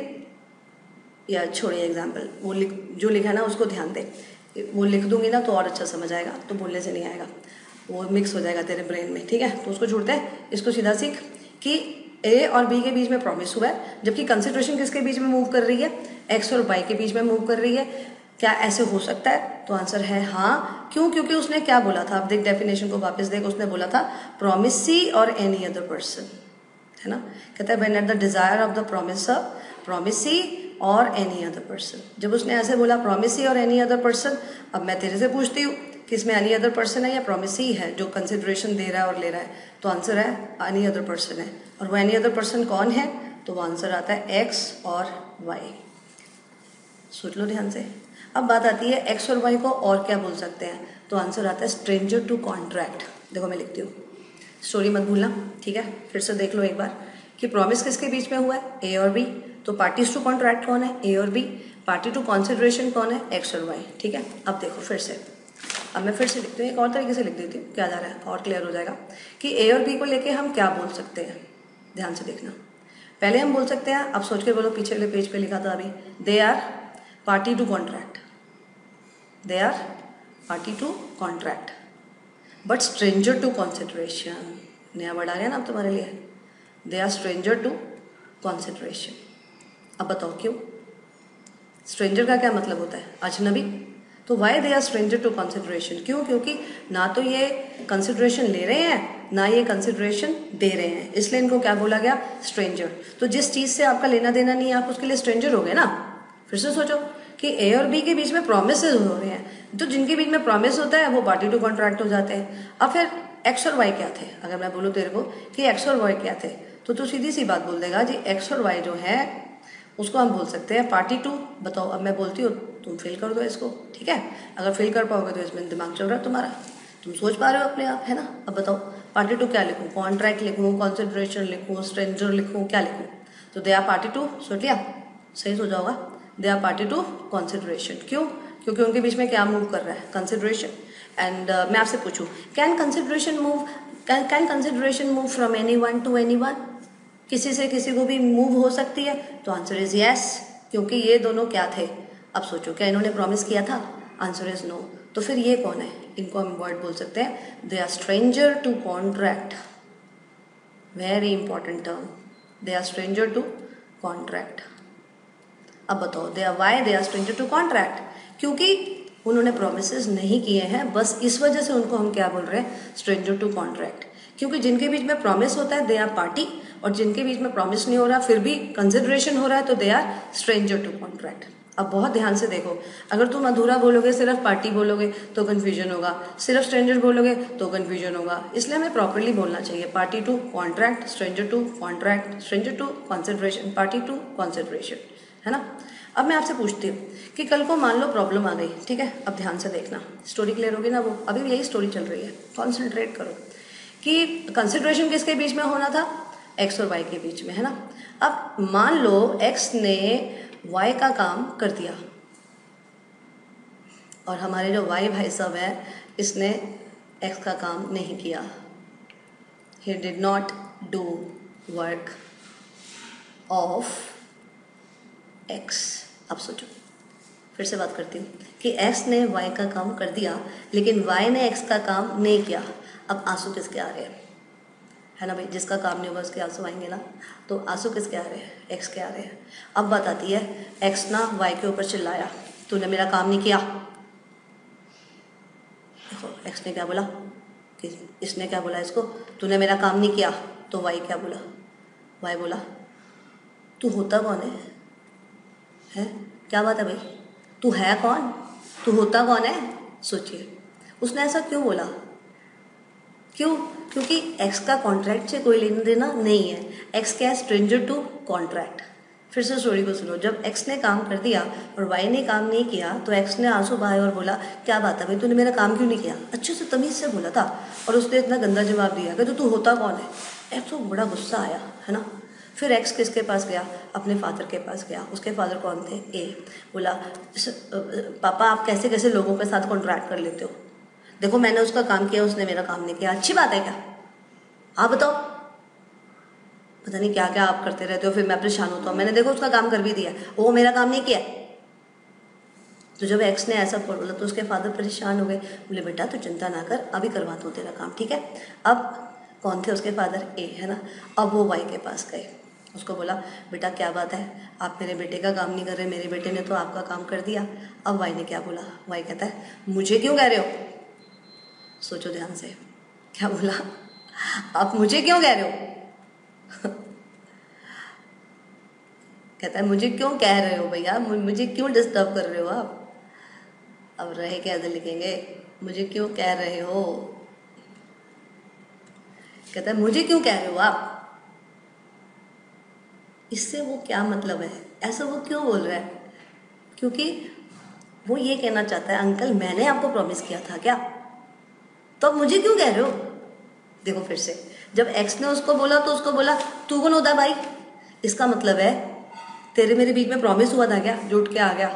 S1: यार छोड़िए एग्जाम्पल, वो जो लिखा है ना उसको ध्यान दे। वो लिख दूंगी ना तो और अच्छा समझ आएगा, तो बोलने से नहीं आएगा, वो मिक्स हो जाएगा तेरे ब्रेन में। ठीक है, तो उसको छोड़ते हैं, इसको सीधा सीख कि ए और बी के बीच में प्रॉमिस हुआ है, जबकि कंसिडरेशन किसके बीच में मूव कर रही है? एक्स और वाई के बीच में मूव कर रही है। क्या ऐसे हो सकता है? तो आंसर है हाँ। क्यों? क्योंकि उसने क्या बोला था? अब देख डेफिनेशन को वापस देख। उसने बोला था प्रॉमिसी और एनी अदर पर्सन, है ना। कहता है when at the desire of the promisor, promisee और एनी अदर पर्सन। जब उसने ऐसे बोला प्रॉमिसी और एनी अदर पर्सन, अब मैं तेरे से पूछती हूँ कि इसमें एनी अदर पर्सन है या प्रॉमिसी है जो कंसिडरेशन दे रहा है और ले रहा है? तो आंसर है एनी अदर पर्सन है। और वो एनी अदर पर्सन कौन है? तो वो आंसर आता है एक्स और वाई। सोच लो ध्यान से। अब बात आती है एक्स और वाई को और क्या बोल सकते हैं? तो आंसर आता है स्ट्रेंजर टू कॉन्ट्रैक्ट। देखो मैं लिखती हूँ, स्टोरी मत भूलना, ठीक है। फिर से देख लो एक बार कि प्रॉमिस किसके बीच में हुआ है? ए और बी। तो पार्टीज टू कॉन्ट्रैक्ट कौन है? ए और बी। पार्टी टू कॉन्सिडरेशन कौन है? एक्स और वाई। ठीक है, अब देखो फिर से, अब मैं फिर से लिखती हूँ, एक और तरीके से लिख देती हूँ, क्या जा रहा है और क्लियर हो जाएगा कि ए और बी को लेके हम क्या बोल सकते हैं। ध्यान से देखना। पहले हम बोल सकते हैं, अब सोच के बोलो, पीछे वाले पेज पे लिखा था अभी, they are party to contract, they are party to contract but stranger to consideration. नया वर्ड आ गया ना अब तुम्हारे लिए, they are stranger to consideration. अब बताओ क्यों? स्ट्रेंजर का क्या मतलब होता है? अजनबी। तो why they are stranger to consideration? क्यों? क्योंकि ना तो ये कंसिडरेशन ले रहे हैं ना ये कंसिडरेशन दे रहे हैं, इसलिए इनको क्या बोला गया? स्ट्रेंजर। तो जिस चीज से आपका लेना देना नहीं है आप उसके लिए स्ट्रेंजर हो गए ना। फिर से सोचो कि ए और बी के बीच में प्रोमिसेस हो रहे हैं, तो जिनके बीच में प्रॉमिस होता है वो पार्टी टू कॉन्ट्रैक्ट हो जाते हैं। अब फिर एक्स और वाई क्या थे? अगर मैं बोलूँ तेरे को कि एक्स और वाई क्या थे, तो तू सीधी सी बात बोल देगा जी एक्स और वाई जो है उसको हम बोल सकते हैं पार्टी टू। बताओ, अब मैं बोलती हूँ, तुम फिल कर दो इसको, ठीक है। अगर फिल कर पाओगे तो इसमें दिमाग चल रहा है तुम्हारा, तुम सोच पा रहे हो अपने आप, है ना। अब बताओ पार्टी टू क्या लिखूँ? कॉन्ट्रैक्ट लिखूँ, कॉन्सिडरेशन लिखूँ, स्ट्रेंजर लिखूँ, क्या लिखूँ? तो दे आर पार्टी टू, सोच लिया, सही सोचा होगा, they are party to consideration. क्यों? क्योंकि उनके बीच में क्या मूव कर रहा है? कंसिडरेशन। एंड मैं आपसे पूछूं, can consideration move from anyone to anyone? किसी से किसी को भी मूव हो सकती है? तो आंसर इज यस, क्योंकि ये दोनों क्या थे? अब सोचो, क्या इन्होंने प्रॉमिस किया था? Answer is no. तो फिर ये कौन है? इनको हम वर्ड बोल सकते हैं, they are stranger to contract. Very important term, they are stranger to contract. अब बताओ, they are why they are stranger to contract? क्योंकि उन्होंने प्रोमिसेस नहीं किए हैं, बस इस वजह से उनको हम क्या बोल रहे हैं? Stranger to contract. क्योंकि जिनके बीच में प्रॉमिस होता है दे आर पार्टी, और जिनके बीच में प्रॉमिस नहीं हो रहा फिर भी कंसिडरेशन हो रहा है तो they are stranger to contract. अब बहुत ध्यान से देखो, अगर तुम अधूरा बोलोगे, सिर्फ पार्टी बोलोगे तो कंफ्यूजन होगा, सिर्फ स्ट्रेंजर बोलोगे तो कंफ्यूजन होगा। इसलिए हमें प्रॉपरली बोलना चाहिए, party to contract, stranger to contract, stranger to consideration, party to consideration, है ना। अब मैं आपसे पूछती हूँ कि कल को मान लो प्रॉब्लम आ गई, ठीक है, अब ध्यान से देखना, स्टोरी क्लियर होगी ना? वो अभी यही स्टोरी चल रही है, कॉन्सेंट्रेट करो कि कंसिडरेशन किसके बीच में होना था? एक्स और वाई के बीच में, है ना। अब मान लो एक्स ने वाई का काम कर दिया और हमारे जो वाई भाई साहब है, इसने एक्स का काम नहीं किया। He did not do work of x. अब सोचो, फिर से बात करती हूँ कि एक्स ने वाई का काम कर दिया लेकिन वाई ने एक्स का काम नहीं किया। अब आंसू किसके आ रहे हैं? है ना भाई, जिसका काम नहीं होगा उसके आंसू आएंगे ना। तो आंसू किसके आ रहे हैं? एक्स के आ रहे हैं। अब बात आती है, एक्स ना वाई के ऊपर चिल्लाया, तूने मेरा काम नहीं किया। देखो एक्स ने क्या बोला, कि इसने क्या बोला इसको, तूने मेरा काम नहीं किया। तो वाई क्या बोला? वाई बोला तू होता कौन है? क्या बात है भाई, तू है कौन, तू होता कौन है? सोचिए, उसने ऐसा क्यों बोला? क्यों? क्योंकि एक्स का कॉन्ट्रैक्ट से कोई लेना देना नहीं है। एक्स क्या है? Stranger to contract. फिर से स्टोरी को सुनो, जब एक्स ने काम कर दिया और वाई ने काम नहीं किया तो एक्स ने आंसू बहाए और बोला क्या बात है भाई, तूने मेरा काम क्यों नहीं किया? अच्छे से तमीज से बोला था और उसने इतना गंदा जवाब दिया कि तू होता कौन है? एक्स को बड़ा गुस्सा आया, है ना। फिर एक्स किसके पास गया? अपने फादर के पास गया। उसके फादर कौन थे? ए। बोला पापा आप कैसे कैसे लोगों के साथ कॉन्ट्रैक्ट कर लेते हो? देखो मैंने उसका काम किया, उसने मेरा काम नहीं किया, अच्छी बात है क्या? आप बताओ, पता नहीं क्या क्या आप करते रहते हो, फिर मैं परेशान होता हूँ। मैंने देखो उसका काम कर भी दिया, वो मेरा काम नहीं किया। तो जब एक्स ने ऐसा बोला तो उसके फादर परेशान हो गए, बोले बेटा तू चिंता ना कर, अभी करवाता हूँ तेरा काम, ठीक है। अब कौन थे उसके फादर? ए, है ना। अब वो वाई के पास गए, उसको बोला बेटा क्या बात है, आप मेरे बेटे का काम नहीं कर रहे, मेरे बेटे ने तो आपका काम कर दिया। अब वाई ने क्या बोला? वाई कहता है मुझे क्यों कह रहे हो? सोचो ध्यान से, क्या बोला? आप मुझे क्यों कह रहे हो? कहता है मुझे क्यों कह रहे हो भैया, मुझे क्यों डिस्टर्ब कर रहे हो आप? अब रहे कैसे लिखेंगे, मुझे क्यों कह रहे हो? कहता है मुझे क्यों कह रहे हो आप? इससे वो क्या मतलब है, ऐसा वो क्यों बोल रहा है? क्योंकि वो ये कहना चाहता है अंकल मैंने आपको प्रॉमिस किया था क्या, तो अब मुझे क्यों कह रहे हो? देखो फिर से, जब एक्स ने उसको बोला तो उसको बोला तू कौन होता भाई? इसका मतलब है तेरे मेरे बीच में प्रॉमिस हुआ था क्या, जो उठ के आ गया।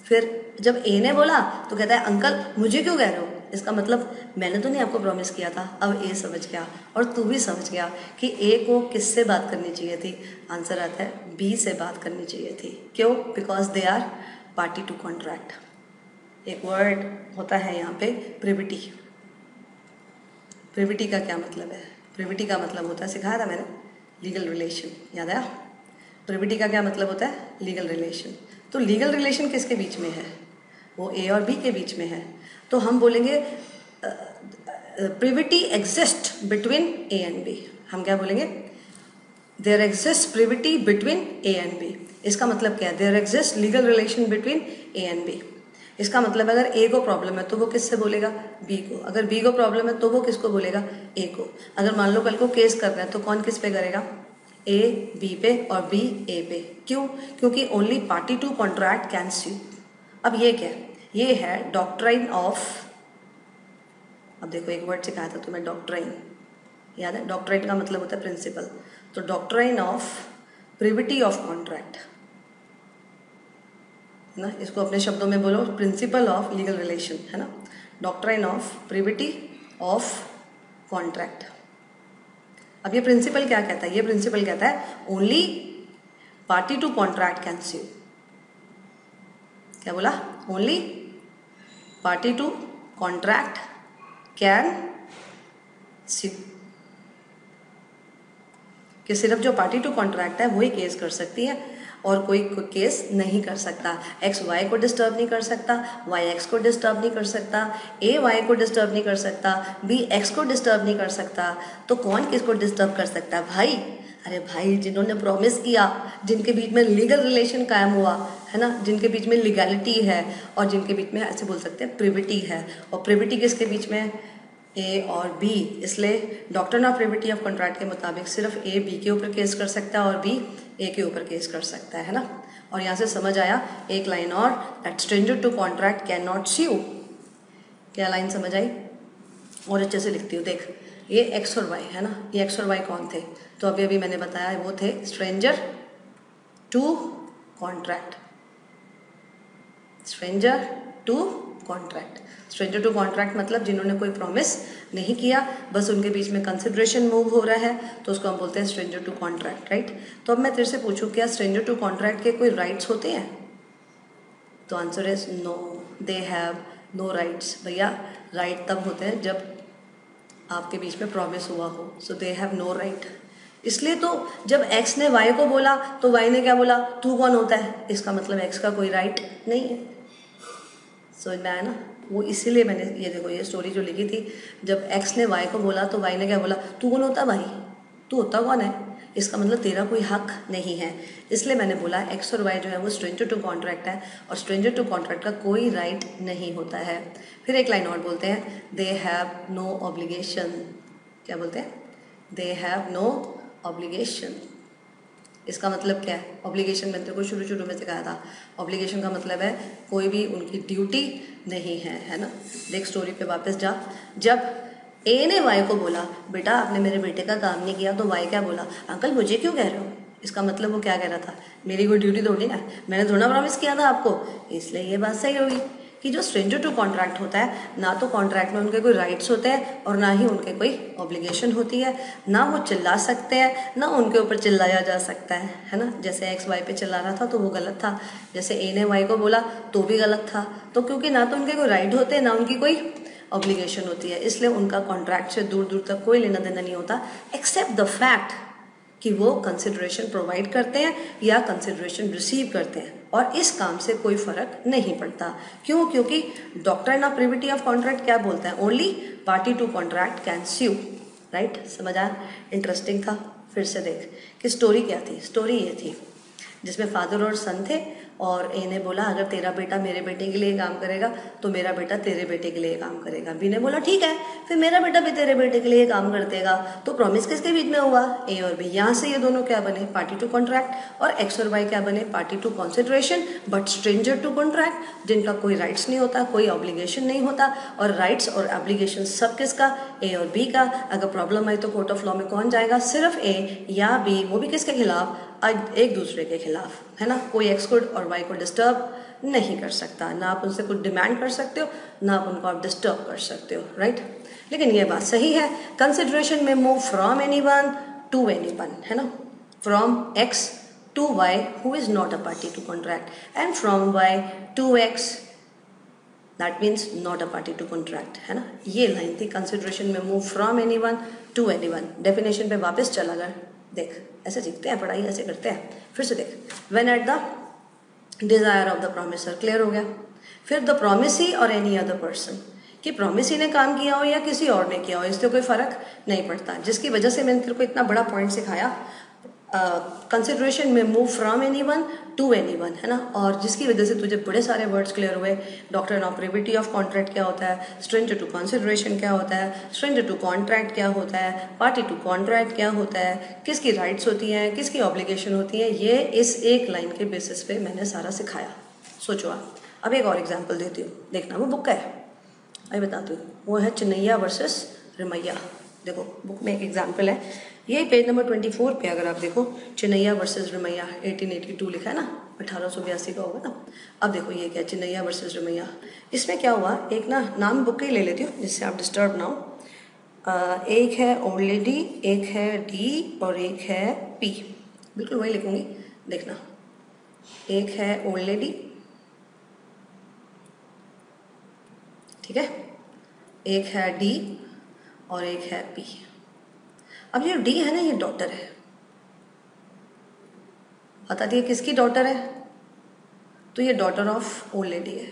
S1: फिर जब ए ने बोला तो कहता है अंकल मुझे क्यों कह रहे हो? इसका मतलब मैंने तो नहीं आपको प्रॉमिस किया था। अब ए समझ गया और तू भी समझ गया कि ए को किससे बात करनी चाहिए थी। आंसर आता है बी से बात करनी चाहिए थी। क्यों? Because they are party to contract. एक वर्ड होता है यहाँ पे प्रिविटी। प्रिविटी का क्या मतलब है? प्रिविटी का मतलब होता है, सिखाया था मैंने, लीगल रिलेशन, याद आया? प्रिविटी का क्या मतलब होता है? Legal relation. तो लीगल रिलेशन किसके बीच में है? वो ए और बी के बीच में है। तो हम बोलेंगे privity exist between A and B. हम क्या बोलेंगे? There exist privity between A and B. इसका मतलब क्या है? There exist legal relation between A and B. इसका मतलब अगर ए को प्रॉब्लम है तो वो किससे बोलेगा? बी को। अगर बी को प्रॉब्लम है तो वो किसको बोलेगा? ए को। अगर मान लो कल को केस कर रहे हैं तो कौन किस पे करेगा? ए बी पे और बी ए पे। क्यों? क्योंकि only party to contract can sue. अब ये क्या है? ये है डॉक्ट्राइन ऑफ, अब देखो एक वर्ड सिखाया था तुम्हें, डॉक्ट्राइन, याद है? डॉक्ट्राइन का मतलब होता है प्रिंसिपल। तो doctrine of privity of contract, है ना, इसको अपने शब्दों में बोलो, प्रिंसिपल ऑफ लीगल रिलेशन, है ना, doctrine of privity of contract. अब ये प्रिंसिपल क्या कहता है? ये प्रिंसिपल कहता है only party to contract can sue. क्या बोला? Only party to contract can sue, कि सिर्फ जो पार्टी टू कॉन्ट्रैक्ट है वही केस कर सकती है और कोई केस नहीं कर सकता। एक्स वाई को डिस्टर्ब नहीं कर सकता, वाई एक्स को डिस्टर्ब नहीं कर सकता, ए वाई को डिस्टर्ब नहीं कर सकता, बी एक्स को डिस्टर्ब नहीं कर सकता, तो कौन किसको डिस्टर्ब कर सकता है? भाई, अरे भाई, जिन्होंने प्रॉमिस किया, जिनके बीच में लीगल रिलेशन कायम हुआ, है ना, जिनके बीच में लीगैलिटी है और जिनके बीच में ऐसे बोल सकते हैं प्रिविटी है। और प्रिविटी किसके बीच में? ए और बी। इसलिए doctrine of privity of contract के मुताबिक सिर्फ ए बी के ऊपर केस कर सकता है और बी ए के ऊपर केस कर सकता है ना। और यहाँ से समझ आया एक लाइन और, that stranger to contract can not sue. क्या लाइन समझ आई? और अच्छे से लिखती हूँ, देख, ये एक्स और वाई है ना, ये एक्स और वाई कौन थे? तो अभी अभी मैंने बताया वो थे stranger to contract, stranger to contract. Stranger to contract मतलब जिन्होंने कोई प्रॉमिस नहीं किया, बस उनके बीच में कंसिडरेशन मूव हो रहा है, तो उसको हम बोलते हैं स्ट्रेंजर टू कॉन्ट्रैक्ट, राइट। तो अब मैं तेरे से पूछूं, क्या स्ट्रेंजर टू कॉन्ट्रैक्ट के कोई राइट्स होते हैं? तो answer is no, they have no rights. भैया, राइट तब होते हैं जब आपके बीच में प्रॉमिस हुआ हो, सो दे हैव नो राइट। इसलिए तो जब एक्स ने वाई को बोला तो वाई ने क्या बोला? तू कौन होता है? इसका मतलब एक्स का कोई राइट नहीं है। समझ में आया ना? वो इसीलिए मैंने ये देखो ये स्टोरी जो लिखी थी, जब एक्स ने वाई को बोला तो वाई ने क्या बोला? तू कौन होता भाई? तू होता कौन है? इसका मतलब तेरा कोई हक नहीं है। इसलिए मैंने बोला एक्स और वाई जो है वो स्ट्रेंजर टू कॉन्ट्रैक्ट है और स्ट्रेंजर टू कॉन्ट्रैक्ट का कोई राइट नहीं होता है। फिर एक लाइन और बोलते हैं, दे हैव नो ऑब्लिगेशन। क्या बोलते हैं? They have no obligation. इसका मतलब क्या है? ऑब्लिगेशन मैंने तेरे को शुरू में सिखाया था। ऑब्लिगेशन का मतलब है कोई भी उनकी ड्यूटी नहीं है ना। देख स्टोरी पे वापस जा। जब ए ने वाई को बोला बेटा आपने मेरे बेटे का काम नहीं किया, तो वाई क्या बोला? अंकल मुझे क्यों कह रहे हो? इसका मतलब वो क्या कह रहा था? मेरी कोई ड्यूटी थोड़ी ना, मैंने थोड़ा प्रॉमिस किया था आपको। इसलिए ये बात सही होगी कि जो स्ट्रेंजर टू कॉन्ट्रैक्ट होता है, ना तो कॉन्ट्रैक्ट में उनके कोई राइट्स होते हैं और ना ही उनके कोई ऑब्लिगेशन होती है। ना वो चिल्ला सकते हैं, ना उनके ऊपर चिल्लाया जा सकता है ना। जैसे एक्स वाई पे चिल्ला रहा था तो वो गलत था, जैसे ए ने वाई को बोला तो भी गलत था। तो क्योंकि ना तो उनके कोई राइट होते हैं, ना उनकी कोई ऑब्लिगेशन होती है, इसलिए उनका कॉन्ट्रैक्ट से दूर दूर तक कोई लेना देना नहीं होता, एक्सेप्ट द फैक्ट कि वो कंसिडरेशन प्रोवाइड करते हैं या कंसिडरेशन रिसीव करते हैं, और इस काम से कोई फर्क नहीं पड़ता। क्यों? क्योंकि doctrine of privity of contract क्या बोलता है? Only party to contract can sue, right. समझ आया? इंटरेस्टिंग था। फिर से देख कि स्टोरी क्या थी। स्टोरी ये थी जिसमें फादर और सन थे, और ए ने बोला अगर तेरा बेटा मेरे बेटे के लिए काम करेगा तो मेरा बेटा तेरे बेटे के लिए काम करेगा। बी ने बोला ठीक है, फिर मेरा बेटा भी तेरे बेटे के लिए काम कर देगा। तो प्रॉमिस किसके बीच में हुआ? ए और बी। यहाँ से ये दोनों क्या बने? Party to contract. और एक्स और वाई क्या बने? Party to consideration but stranger to contract, जिनका कोई राइट्स नहीं होता, कोई ऑब्लिगेशन नहीं होता। और राइट्स और ऑब्लिगेशन सब किसका? ए और बी का। अगर प्रॉब्लम आई तो कोर्ट ऑफ लॉ में कौन जाएगा? सिर्फ ए या बी, वो भी किसके खिलाफ? एक दूसरे के खिलाफ, है ना। कोई एक्स को और वाई को डिस्टर्ब नहीं कर सकता, ना आप उनसे कुछ डिमांड कर सकते हो, ना आप उनको आप डिस्टर्ब कर सकते हो, राइट। लेकिन ये बात सही है, कंसिडरेशन में move from anyone to anyone, है ना, from X to Y who is not a party to contract, and from Y to X that means not a party to contract, है ना। ये लाइन थी, कंसिडरेशन में move from anyone to anyone. Definition पे वापस चला गया। देख ऐसे सीखते हैं, पढ़ाई ऐसे करते हैं। फिर से देख, when at the desire of the promisor, clear हो गया। फिर द प्रोमिसी और एनी अदर पर्सन, कि प्रोमिसी ने काम किया हो या किसी और ने किया हो, इससे कोई फर्क नहीं पड़ता। जिसकी वजह से मैंने तेरे को इतना बड़ा पॉइंट सिखाया, कंसिडरेशन में move from anyone to anyone, है ना। और जिसकी वजह से तुझे बड़े सारे वर्ड्स क्लियर हुए। Doctrine of privity of contract क्या होता है, स्ट्रेंजर टू कंसिडरेशन क्या होता है, स्ट्रेंजर टू कॉन्ट्रैक्ट क्या होता है, पार्टी टू कॉन्ट्रैक्ट क्या होता है, किसकी राइट्स होती हैं, किसकी ऑब्लिगेशन होती है। ये इस एक लाइन के बेसिस पे मैंने सारा सिखाया। सोचो आप। अब एक और एग्जाम्पल देती हूँ, देखना वो बुक का है, अभी बताती हूँ। वो है चिन्नैया वर्सेस रमैया। देखो बुक में एक एग्जाम्पल है, यही पेज नंबर 24 पे अगर आप देखो, चिन्नैया वर्सेस रमैया 1882 लिखा है ना, 1882 का होगा ना। अब देखो ये क्या, चिन्नैया वर्सेस रमैया। इसमें क्या हुआ, एक ना नाम बुक ही ले लेती हूँ जिससे आप डिस्टर्ब ना हो। एक है ओल्ड लेडी, एक है डी और एक है पी। बिल्कुल वही लिखूंगी, देखना। एक है ओल्ड लेडी, ठीक है, एक है डी और एक है पी। अब ये डी है ना, ये डॉटर है। बता दिए किसकी डॉटर है, तो ये डॉटर ऑफ ओल्ड लेडी है।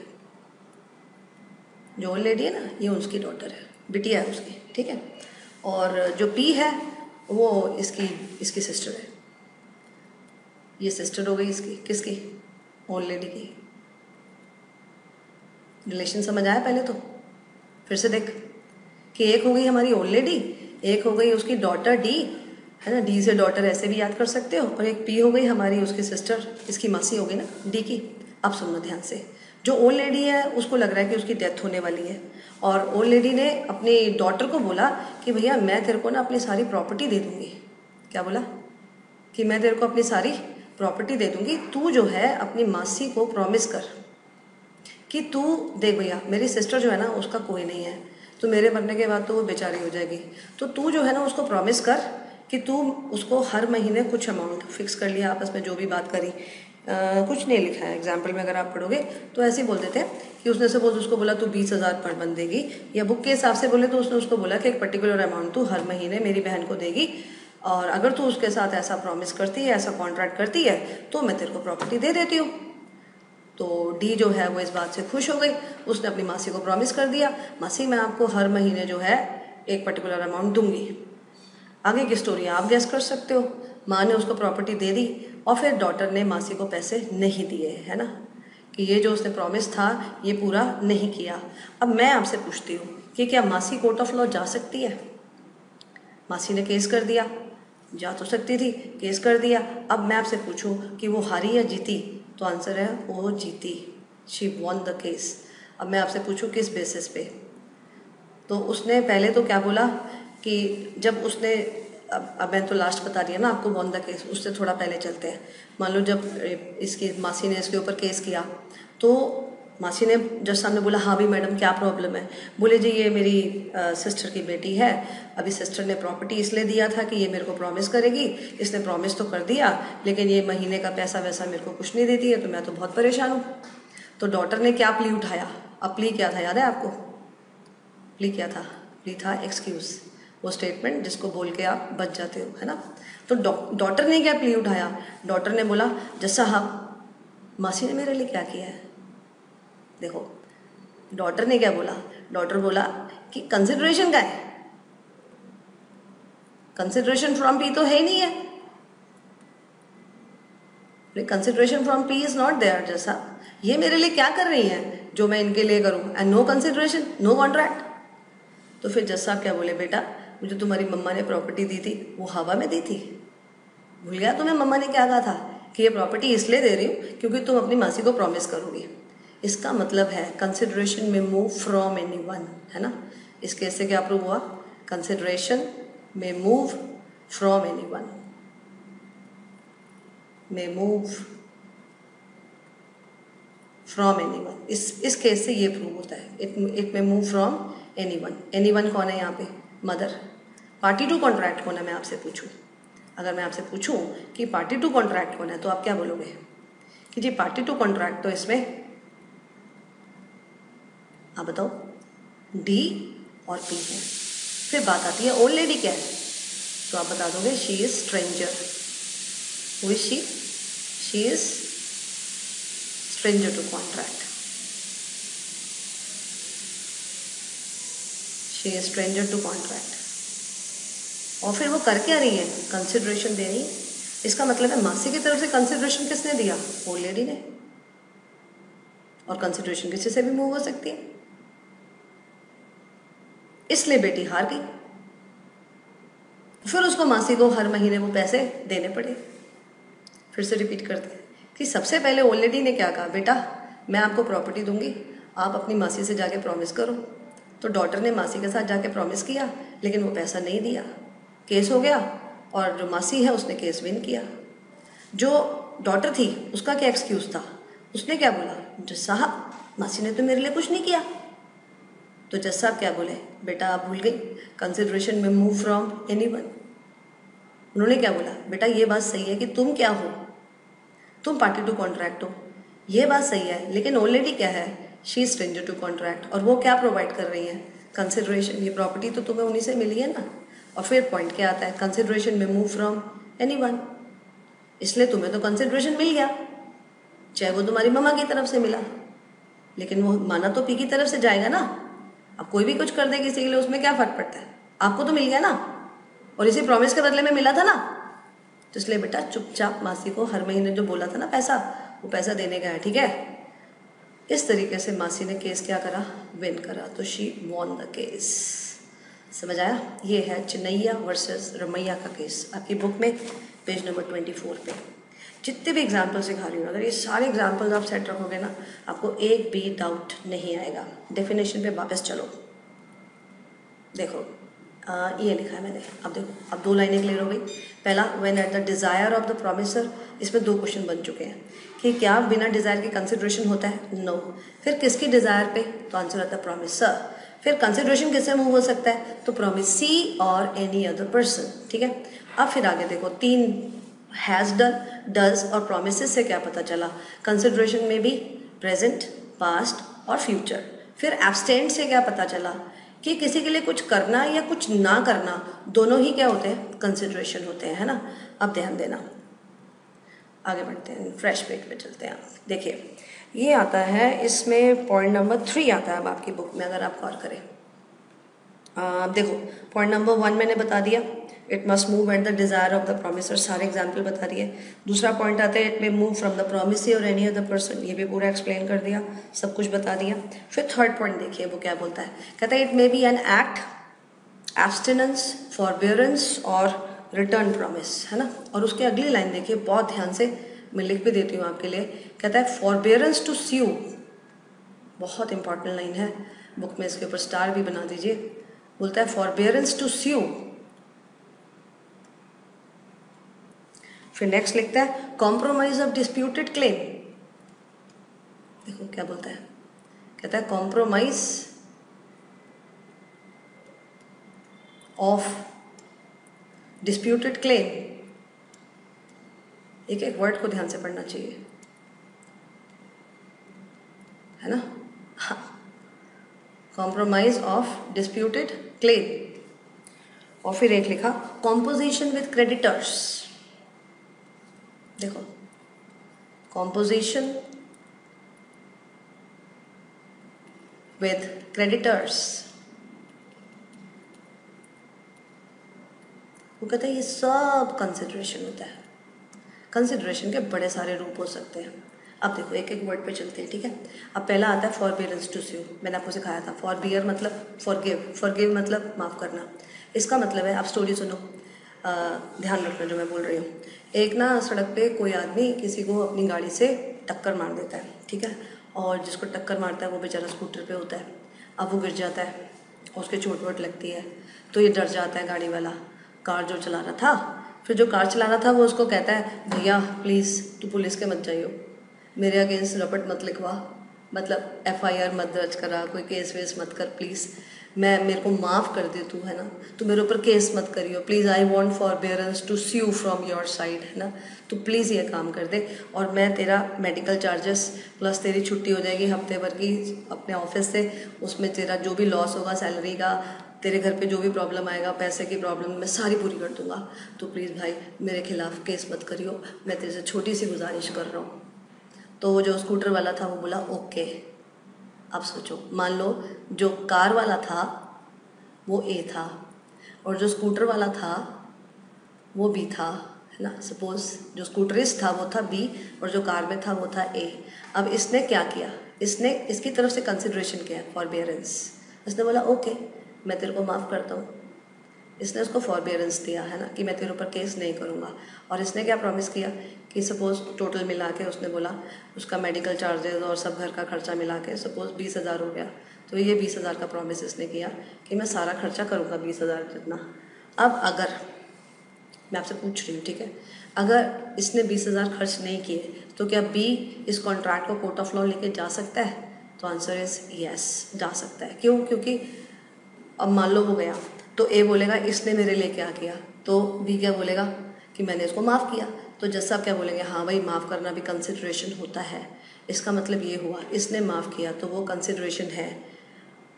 S1: जो ओल्ड लेडी है ना, ये उसकी डॉटर है, बिटिया है उसकी, ठीक है। और जो पी है वो इसकी सिस्टर है। ये सिस्टर हो गई इसकी, किसकी, ओल्ड लेडी की। रिलेशन समझ आया पहले तो, फिर से देख कि एक हो गई हमारी ओल्ड लेडी, एक हो गई उसकी डॉटर डी, है ना, डी से डॉटर ऐसे भी याद कर सकते हो, और एक पी हो गई हमारी उसकी सिस्टर, इसकी मासी हो गई ना डी की। अब सुनना ध्यान से, जो ओल्ड लेडी है उसको लग रहा है कि उसकी डेथ होने वाली है, और ओल्ड लेडी ने अपनी डॉटर को बोला कि भैया मैं तेरे को ना अपनी सारी प्रॉपर्टी दे दूंगी। क्या बोला, कि मैं तेरे को अपनी सारी प्रॉपर्टी दे दूंगी, तू जो है अपनी मासी को प्रॉमिस कर कि तू देख भैया मेरी सिस्टर जो है ना उसका कोई नहीं है, तो मेरे मरने के बाद तो वो बेचारी हो जाएगी, तो तू जो है ना उसको प्रॉमिस कर कि तू उसको हर महीने कुछ अमाउंट फिक्स कर लिया, आपस में जो भी बात करी। कुछ नहीं लिखा है एग्जाम्पल में, अगर आप पढ़ोगे तो ऐसे ही बोल देते हैं कि उसने सपोज उसको बोला तू 20,000 पर मंथ देगी, या बुक के हिसाब से बोले तो उसने उसको बोला कि एक पर्टिकुलर अमाउंट तू हर महीने मेरी बहन को देगी, और अगर तू उसके साथ ऐसा प्रॉमिस करती है, ऐसा कॉन्ट्रैक्ट करती है, तो मैं तेरे को प्रॉपर्टी दे देती हूँ। तो डी जो है वो इस बात से खुश हो गई, उसने अपनी मासी को प्रॉमिस कर दिया, मासी मैं आपको हर महीने जो है एक पर्टिकुलर अमाउंट दूंगी। आगे की स्टोरी आप गेस कर सकते हो। माँ ने उसको प्रॉपर्टी दे दी, और फिर डॉटर ने मासी को पैसे नहीं दिए, है ना, कि ये जो उसने प्रॉमिस था ये पूरा नहीं किया। अब मैं आपसे पूछती हूँ कि क्या मासी कोर्ट ऑफ लॉ जा सकती है? मासी ने केस कर दिया, जा तो सकती थी, केस कर दिया। अब मैं आपसे पूछूं कि वो हारी या जीती, तो आंसर है वो जीती, शी वॉन द केस। अब मैं आपसे पूछूं किस बेसिस पे, तो उसने पहले तो क्या बोला कि जब उसने, अब मैं तो लास्ट बता रही है ना आपको, वॉन द केस, उससे थोड़ा पहले चलते हैं। मान लो जब इसकी मासी ने इसके ऊपर केस किया, तो मासी ने जज सामने बोला हाँ भी मैडम क्या प्रॉब्लम है, बोले जी ये मेरी सिस्टर की बेटी है, अभी सिस्टर ने प्रॉपर्टी इसलिए दिया था कि ये मेरे को प्रॉमिस करेगी, इसने प्रॉमिस तो कर दिया लेकिन ये महीने का पैसा वैसा मेरे को कुछ नहीं देती है, तो मैं तो बहुत परेशान हूँ। तो डॉटर ने क्या प्ली उठाया, अब प्ली क्या था याद है आपको, प्ली क्या था, प्ली था एक्सक्यूज, वो स्टेटमेंट जिसको बोल के आप बच जाते हो, है ना। तो डॉटर ने क्या प्ली उठाया, डॉटर ने बोला जज साहब मासी ने मेरे लिए क्या किया है। देखो डॉटर ने क्या बोला, डॉटर बोला कि कंसिडरेशन का है, कंसिडरेशन फ्रॉम पी तो है ही नहीं है, consideration from P is not there, जैसा ये मेरे लिए क्या कर रही है जो मैं इनके लिए करूं, and no consideration no contract. तो फिर जज साहब क्या बोले, बेटा मुझे तुम्हारी मम्मा ने प्रॉपर्टी दी थी वो हवा में दी थी, भूल गया तुम्हें मम्मा ने क्या कहा था कि ये प्रॉपर्टी इसलिए दे रही हूँ क्योंकि तुम अपनी मासी को प्रॉमिस करोगी। इसका मतलब है कंसिडरेशन में मूव फ्रॉम एनीवन, है ना। इस केस से क्या प्रूव हुआ, कंसिडरेशन में मूव फ्रॉम एनीवन, में मूव फ्रॉम एनीवन, इस केस से ये प्रूव होता है, इट में मूव फ्रॉम एनीवन। एनीवन कौन है यहाँ पे, मदर। पार्टी टू कॉन्ट्रैक्ट कौन है, मैं आपसे पूछूं, अगर मैं आपसे पूछूं कि पार्टी टू कॉन्ट्रैक्ट कौन है, तो आप क्या बोलोगे कि जी पार्टी टू कॉन्ट्रैक्ट तो इसमें, आप बताओ, डी और पी है। फिर बात आती है ओल्ड लेडी क्या है, तो आप बता दोगे she is stranger. Who is she, she is stranger to contract, she is stranger to contract. और फिर वो कर क्या रही है, कंसिडरेशन दे रही है। इसका मतलब है मासी की तरफ से कंसिडरेशन किसने दिया, ओल्ड लेडी ने, और कंसिडरेशन किसी से भी मूव हो सकती है, इसलिए बेटी हार गई। फिर उसको मासी को हर महीने वो पैसे देने पड़े। फिर से रिपीट करते हैं कि सबसे पहले ओल्ड लेडी ने क्या कहा, बेटा मैं आपको प्रॉपर्टी दूंगी, आप अपनी मासी से जाके प्रॉमिस करो। तो डॉटर ने मासी के साथ जाके प्रॉमिस किया लेकिन वो पैसा नहीं दिया, केस हो गया, और जो मासी है उसने केस विन किया। जो डॉटर थी उसका क्या एक्सक्यूज़ था, उसने क्या बोला, जज साहब मासी ने तो मेरे लिए कुछ नहीं किया। तो जज साहब क्या बोले, बेटा आप भूल गई, कंसिडरेशन में मूव फ्रॉम एनीवन। उन्होंने क्या बोला, बेटा ये बात सही है कि तुम क्या हो, तुम पार्टी टू कॉन्ट्रैक्ट हो, ये बात सही है, लेकिन ऑलरेडी क्या है, she is stranger to contract, और वो क्या प्रोवाइड कर रही है, कंसिडरेशन। ये प्रॉपर्टी तो तुम्हें उन्हीं से मिली है ना। और फिर पॉइंट क्या आता है, कंसिडरेशन में मूव फ्रॉम एनीवन, इसलिए तुम्हें तो कंसिडरेशन मिल गया, चाहे वो तुम्हारी मम्मा की तरफ से मिला, लेकिन वो माना तो पी की तरफ से जाएगा ना। अब कोई भी कुछ कर दे किसी के लिए, उसमें क्या फर्क पड़ता है, आपको तो मिल गया ना, और इसी प्रॉमिस के बदले में मिला था ना। तो इसलिए बेटा चुपचाप मासी को हर महीने जो बोला था ना पैसा, वो पैसा देने का है, ठीक है। इस तरीके से मासी ने केस क्या करा, विन करा, तो शी वॉन द केस। समझ आया। ये है चिन्नैया वर्सेस रमैया का केस, आपकी बुक में पेज नंबर 24 पे। जितने भी एग्जाम्पल सिखा रही हूँ, अगर ये सारे एग्जाम्पल्स आप सेट रखोगे ना, आपको एक भी डाउट नहीं आएगा। डेफिनेशन पे वापस चलो, देखो ये लिखा है मैंने, अब देखो, अब 2 लाइनें क्लियर हो गई। पहला, when at the desire of the promisor, इसमें 2 क्वेश्चन बन चुके हैं कि क्या बिना डिज़ायर के कंसिडरेशन होता है, नो। फिर किसकी डिज़ायर पे, तो आंसर आता है प्रोमिसर। फिर कंसिडरेशन किससे मूव हो सकता है, तो प्रोमिसी और एनी अदर पर्सन, ठीक है। अब फिर आगे देखो, 3 हैज़ डन, डज और प्रोमिसेस से क्या पता चला, कंसिडरेशन में भी प्रेजेंट, पास्ट और फ्यूचर। फिर एब्सटेंट से क्या पता चला कि किसी के लिए कुछ करना या कुछ ना करना, दोनों ही क्या होते हैं, कंसिडरेशन होते हैं, है ना। अब ध्यान देना, आगे बढ़ते हैं, फ्रेश पेज पे चलते हैं। देखिए ये आता है, इसमें पॉइंट नंबर 3 आता है अब आपकी बुक में, अगर आप गौर करें। देखो पॉइंट नंबर 1 मैंने बता दिया, it must move at the desire of the promisor, सारे एग्जाम्पल बता दिए। दूसरा पॉइंट आता है, it may move from the promisee और एनी अदर पर्सन, ये भी पूरा एक्सप्लेन कर दिया, सब कुछ बता दिया। फिर थर्ड पॉइंट देखिए वो क्या बोलता है, कहता है it may be an act, abstinence, forbearance और रिटर्न प्रॉमिस, है ना। और उसके अगली लाइन देखिए बहुत ध्यान से, मैं लिख भी देती हूँ आपके लिए, कहता है फॉरबियरेंस टू स्यू, बहुत इंपॉर्टेंट लाइन है, बुक में इसके ऊपर स्टार भी बना दीजिए। बोलता है फॉरबियरेंस टू स्यू। फिर नेक्स्ट लिखता है कॉम्प्रोमाइज ऑफ डिस्प्यूटेड क्लेम। देखो क्या बोलता है, कहता है कॉम्प्रोमाइज ऑफ डिस्प्यूटेड क्लेम। एक एक वर्ड को ध्यान से पढ़ना चाहिए, है ना। हाँ, कॉम्प्रोमाइज ऑफ डिस्प्यूटेड क्लेम। और फिर एक लिखा कॉम्पोजिशन विद क्रेडिटर्स। देखो कॉम्पोजिशन विद क्रेडिटर्स, वो कहता है ये सब कंसिडरेशन होता है। कंसिडरेशन के बड़े सारे रूप हो सकते हैं। अब देखो एक एक वर्ड पे चलते हैं, ठीक है। अब पहला आता है फॉरबियरेंस टू स्यू, मैंने आपको सिखाया था। फॉरबियर मतलब फॉरगिव, फॉरगिव मतलब माफ़ करना। इसका मतलब है, आप स्टोरी सुनो, ध्यान रखना जो मैं बोल रही हूँ। एक ना सड़क पे कोई आदमी किसी को अपनी गाड़ी से टक्कर मार देता है, ठीक है। और जिसको टक्कर मारता है वो बेचारा स्कूटर पे होता है। अब वो गिर जाता है और उसके चोट वोट लगती है, तो ये डर जाता है गाड़ी वाला, कार जो चला रहा था। फिर जो कार चला रहा था वो उसको कहता है भैया प्लीज़ तू पुलिस के मत जाइयो, मेरे अगेंस्ट रपट मत लिखवा, मतलब FIR मत दर्ज करा, कोई केस वेस मत कर प्लीज़, मेरे को माफ़ कर दे तू, है ना, तू मेरे ऊपर केस मत करियो please, I want forbearance to sue from your side, है ना, तो प्लीज़ ये काम कर दे, और मैं तेरा मेडिकल चार्जेस प्लस तेरी छुट्टी हो जाएगी हफ्ते भर की अपने ऑफिस से, उसमें तेरा जो भी लॉस होगा सैलरी का, तेरे घर पे जो भी प्रॉब्लम आएगा, पैसे की प्रॉब्लम, मैं सारी पूरी कर दूंगा, तो प्लीज़ भाई मेरे खिलाफ़ केस मत करियो, मैं तेरे से छोटी सी गुजारिश कर रहा हूँ। तो वो जो स्कूटर वाला था वो बोला ओके। अब सोचो, मान लो जो कार वाला था वो A था और जो स्कूटर वाला था वो B था, है ना। सपोज जो स्कूटरिस्ट था वो था B और जो कार में था वो था A। अब इसने क्या किया, इसने इसकी तरफ से कंसिडरेशन किया फॉरबियरेंस, इसने बोला ओके मैं तेरे को माफ़ करता हूँ, इसने उसको फॉरबियरेंस दिया, है ना, कि मैं तेरे ऊपर केस नहीं करूँगा। और इसने क्या प्रॉमिस किया कि सपोज़ टोटल मिला के उसने बोला उसका मेडिकल चार्जेस और सब घर का खर्चा मिला के सपोज़ 20,000 हो गया, तो ये 20,000 का प्रॉमिस इसने किया कि मैं सारा खर्चा करूँगा 20,000 जितना। अब अगर मैं आपसे पूछ रही हूँ, ठीक है। अगर इसने 20,000 खर्च नहीं किए तो क्या बी इस कॉन्ट्रैक्ट को कोर्ट ऑफ लॉ लेके जा सकता है? तो आंसर इज यस, जा सकता है। क्यों? क्योंकि अब मान लो वो गया तो ए बोलेगा इसने मेरे लिए क्या किया, तो बी क्या बोलेगा कि मैंने इसको माफ़ किया। तो जज साहब क्या बोलेंगे, हाँ भाई माफ़ करना भी कंसिडरेशन होता है। इसका मतलब ये हुआ इसने माफ़ किया तो वो कंसिडरेशन है,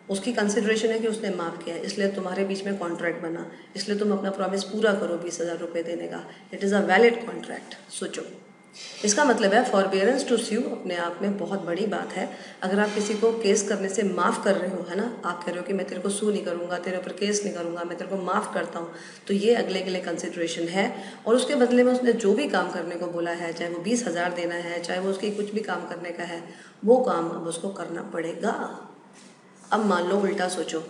S1: उसकी कंसिडरेशन है कि उसने माफ़ किया, इसलिए तुम्हारे बीच में कॉन्ट्रैक्ट बना, इसलिए तुम अपना प्रॉमिस पूरा करो 20,000 रुपये देने का। It is a valid contract. सोचो, इसका मतलब है फॉरबियरेंस टू स्यू अपने आप में बहुत बड़ी बात है। अगर आप किसी को केस करने से माफ़ कर रहे हो, है ना, आप कह रहे हो कि मैं तेरे को सू नहीं करूँगा, तेरे ऊपर केस नहीं करूँगा, मैं तेरे को माफ़ करता हूँ, तो ये अगले के लिए कंसिडरेशन है। और उसके बदले में उसने जो भी काम करने को बोला है, चाहे वो 20,000 देना है, चाहे वो उसकी कुछ भी काम करने का है, वो काम अब उसको करना पड़ेगा। अब मान लो उल्टा सोचो,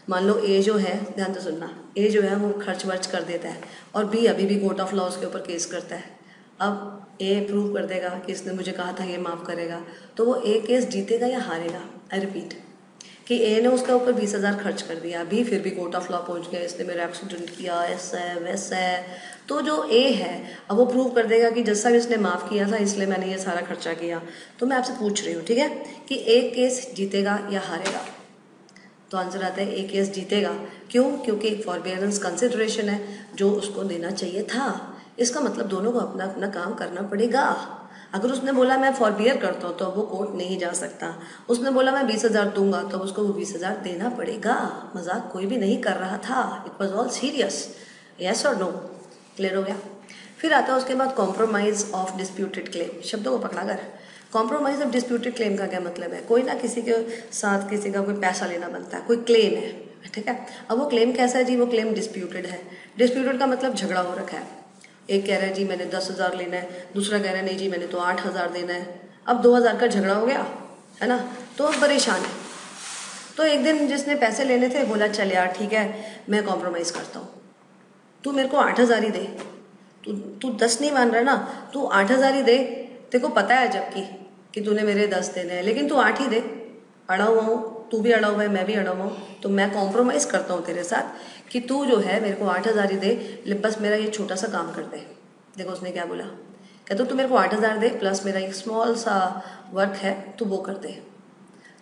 S1: मान लो ए जो है, ध्यान से सुनना, ए जो है वो खर्च वर्च कर देता है और बी अभी भी कोर्ट ऑफ लॉ उसके ऊपर केस करता है। अब ए प्रूव कर देगा कि इसने मुझे कहा था ये माफ़ करेगा, तो वो ए केस जीतेगा या हारेगा? आई रिपीट कि ए ने उसके ऊपर 20,000 खर्च कर दिया, बी फिर भी कोर्ट ऑफ लॉ पहुंच गया, इसने मेरा एक्सीडेंट किया, ऐसा है वैसा है। तो जो ए है अब वो प्रूव कर देगा कि जैसा भी इसने माफ़ किया था इसलिए मैंने ये सारा खर्चा किया। तो मैं आपसे पूछ रही हूँ, ठीक है, कि ए केस जीतेगा या हारेगा? तो आंसर आता है ए केस जीतेगा। क्यों? क्योंकि फॉरबियरेंस कंसिडरेशन है जो उसको देना चाहिए था। इसका मतलब दोनों को अपना अपना काम करना पड़ेगा। अगर उसने बोला मैं फॉरबियर करता हूँ तो वो कोर्ट नहीं जा सकता, उसने बोला मैं 20,000 दूंगा तो उसको वो 20,000 देना पड़ेगा। मजाक कोई भी नहीं कर रहा था, it was all serious. Yes और नो? क्लियर हो गया? फिर आता है उसके बाद कॉम्प्रोमाइज ऑफ डिस्प्यूटेड क्लेम। शब्दों को पकड़ा कर, कॉम्प्रोमाइज ऑफ डिस्प्यूटेड क्लेम का क्या मतलब है? कोई ना किसी के साथ किसी का कोई पैसा लेना बनता है, कोई क्लेम है, ठीक है। अब वो क्लेम कैसा है जी? वो क्लेम डिस्प्यूटेड है। डिस्प्यूटेड का मतलब झगड़ा हो रखा है। एक कह रहा है जी मैंने 10,000 लेना है, दूसरा कह रहा है नहीं जी मैंने तो 8,000 देना है। अब 2,000 का झगड़ा हो गया, है ना, तो अब परेशान है। तो एक दिन जिसने पैसे लेने थे बोला चल यार ठीक है मैं कॉम्प्रोमाइज़ करता हूँ, तू मेरे को 8,000 ही दे। तू 10 नहीं मान रहा ना, तू 8,000 ही दे। तेरे को पता है जबकि कि तूने मेरे 10 देने हैं, लेकिन तू 8 ही दे। अड़ा हुआ हूँ, तू भी अड़ा हुआ है, मैं भी अड़ा हुआ हूँ, तो मैं कॉम्प्रोमाइज़ करता हूँ तेरे साथ कि तू जो है मेरे को 8,000 ही दे, बस मेरा ये छोटा सा काम कर दे। देखो उसने क्या बोला, कहता तू मेरे को 8,000 दे प्लस मेरा एक स्मॉल सा वर्क है तू वो कर दे।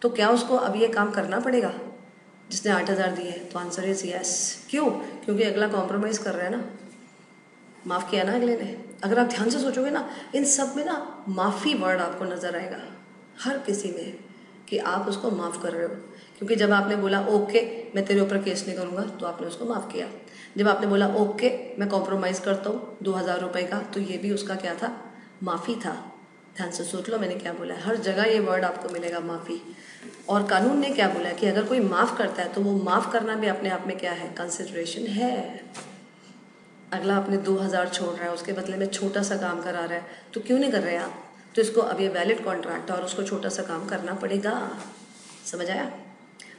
S1: तो क्या उसको अब ये काम करना पड़ेगा जिसने 8,000 दिए? तो आंसर इज यस। क्यों? क्योंकि अगला कॉम्प्रोमाइज़ कर रहा है ना, माफ़ किया ना अगले ने। अगर आप ध्यान से सोचोगे ना, इन सब में ना माफ़ी वर्ड आपको नज़र आएगा हर किसी में, कि आप उसको माफ़ कर रहे हो। क्योंकि जब आपने बोला ओके मैं तेरे ऊपर केस नहीं करूँगा तो आपने उसको माफ़ किया। जब आपने बोला ओके मैं कॉम्प्रोमाइज़ करता हूँ 2,000 रुपये का, तो ये भी उसका क्या था? माफ़ी था। ध्यान से सोच लो मैंने क्या बोला है, हर जगह ये वर्ड आपको मिलेगा, माफ़ी। और कानून ने क्या बोला है कि अगर कोई माफ़ करता है तो वो माफ़ करना भी अपने आप में क्या है? कंसिडरेशन है। अगला अपने 2,000 छोड़ रहा है, उसके बदले में छोटा सा काम करा रहा है, तो क्यों नहीं कर रहे आप? तो इसको अब ये वैलिड कॉन्ट्रैक्ट है और उसको छोटा सा काम करना पड़ेगा। समझ आया?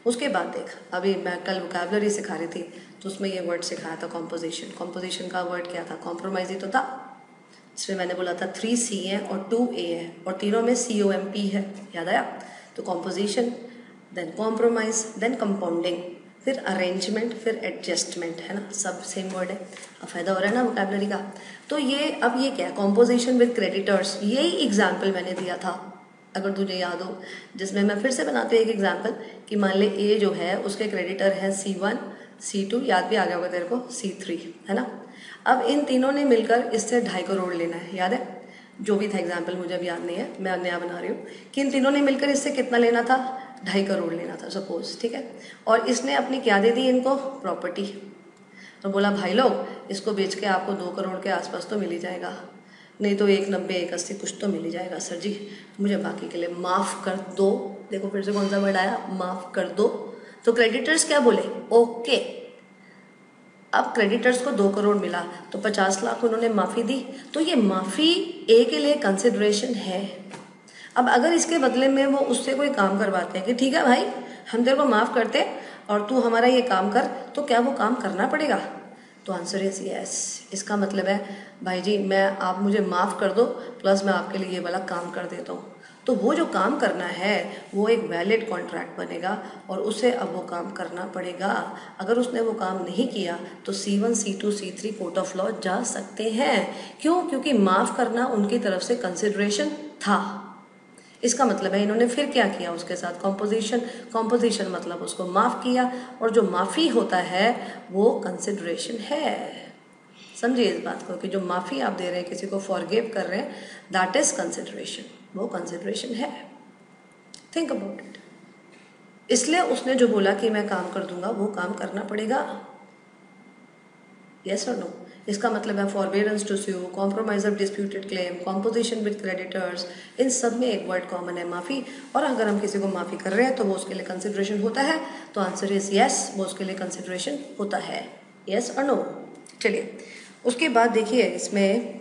S1: उसके बाद देख, अभी मैं कल वोकैबुलरी सिखा रही थी तो उसमें ये वर्ड सिखाया था कॉम्पोजिशन। कॉम्पोजिशन का वर्ड क्या था? कॉम्प्रोमाइज ही तो था। इसमें मैंने बोला था 3C है और 2A है और तीनों में COMP है, याद आया? तो composition, then compromise, then compounding, फिर अरेंजमेंट, फिर एडजस्टमेंट, है ना, सब सेम वर्ड है। अब फायदा हो रहा है ना वोकैबुलरी का। तो ये अब ये क्या है? Composition with creditors. यही एग्जाम्पल मैंने दिया था अगर तुझे याद हो, जिसमें मैं फिर से बनाती हूँ एक एग्जाम्पल कि मान ले ए जो है उसके क्रेडिटर है C1, C2, याद भी आ गया होगा तेरे को, C3, है ना। अब इन तीनों ने मिलकर इससे 2.5 करोड़ लेना है, याद है? जो भी था एग्जाम्पल मुझे अब याद नहीं है, मैं नया बना रही हूँ कि इन तीनों ने मिलकर इससे कितना लेना था? 2.5 करोड़ लेना था सपोज, ठीक है। और इसने अपनी क्या दे दी इनको? प्रॉपर्टी। तो बोला भाई लोग इसको बेच के आपको 2 करोड़ के आसपास तो मिल ही जाएगा, नहीं तो 190, 180 कुछ तो मिल ही जाएगा सर जी, मुझे बाकी के लिए माफ़ कर दो। देखो फिर से कौन सा वर्ड आया? माफ़ कर दो। तो क्रेडिटर्स क्या बोले? ओके। अब क्रेडिटर्स को 2 करोड़ मिला तो 50 लाख उन्होंने माफ़ी दी, तो ये माफ़ी ए के लिए कंसिडरेशन है। अब अगर इसके बदले में वो उससे कोई काम करवाते हैं कि ठीक है भाई हम तेरे को माफ़ करते और तू हमारा ये काम कर, तो क्या वो काम करना पड़ेगा? तो आंसर इज यस। इसका मतलब है भाई जी मैं, आप मुझे माफ़ कर दो प्लस मैं आपके लिए ये वाला काम कर देता हूँ। तो तो वो जो काम करना है वो एक वैलिड कॉन्ट्रैक्ट बनेगा और उसे अब वो काम करना पड़ेगा। अगर उसने वो काम नहीं किया तो C1, C2, C3 court of law जा सकते हैं। क्यों? क्योंकि माफ़ करना उनकी तरफ से कंसिडरेशन था। इसका मतलब है इन्होंने फिर क्या किया उसके साथ, कॉम्पोजिशन मतलब उसको माफ़ किया, और जो माफ़ी होता है वो कंसिडरेशन है। समझिए इस बात को कि जो माफ़ी आप दे रहे हैं, किसी को फॉरगिव कर रहे हैं, दैट इज कंसिडरेशन, वो कंसिडरेशन है। Think about it. इसलिए उसने जो बोला कि मैं काम कर दूंगा वो काम करना पड़ेगा। यस और नो? इसका मतलब है forbearance to sue, compromise of disputed claim, composition with creditors, इन सब में एक वर्ड कॉमन है, माफ़ी। और अगर हम किसी को माफ़ी कर रहे हैं तो वो उसके लिए कंसिडरेशन होता है। तो आंसर इज यस, वो उसके लिए कंसिडरेशन होता है। यस और नो? चलिए उसके बाद देखिए इसमें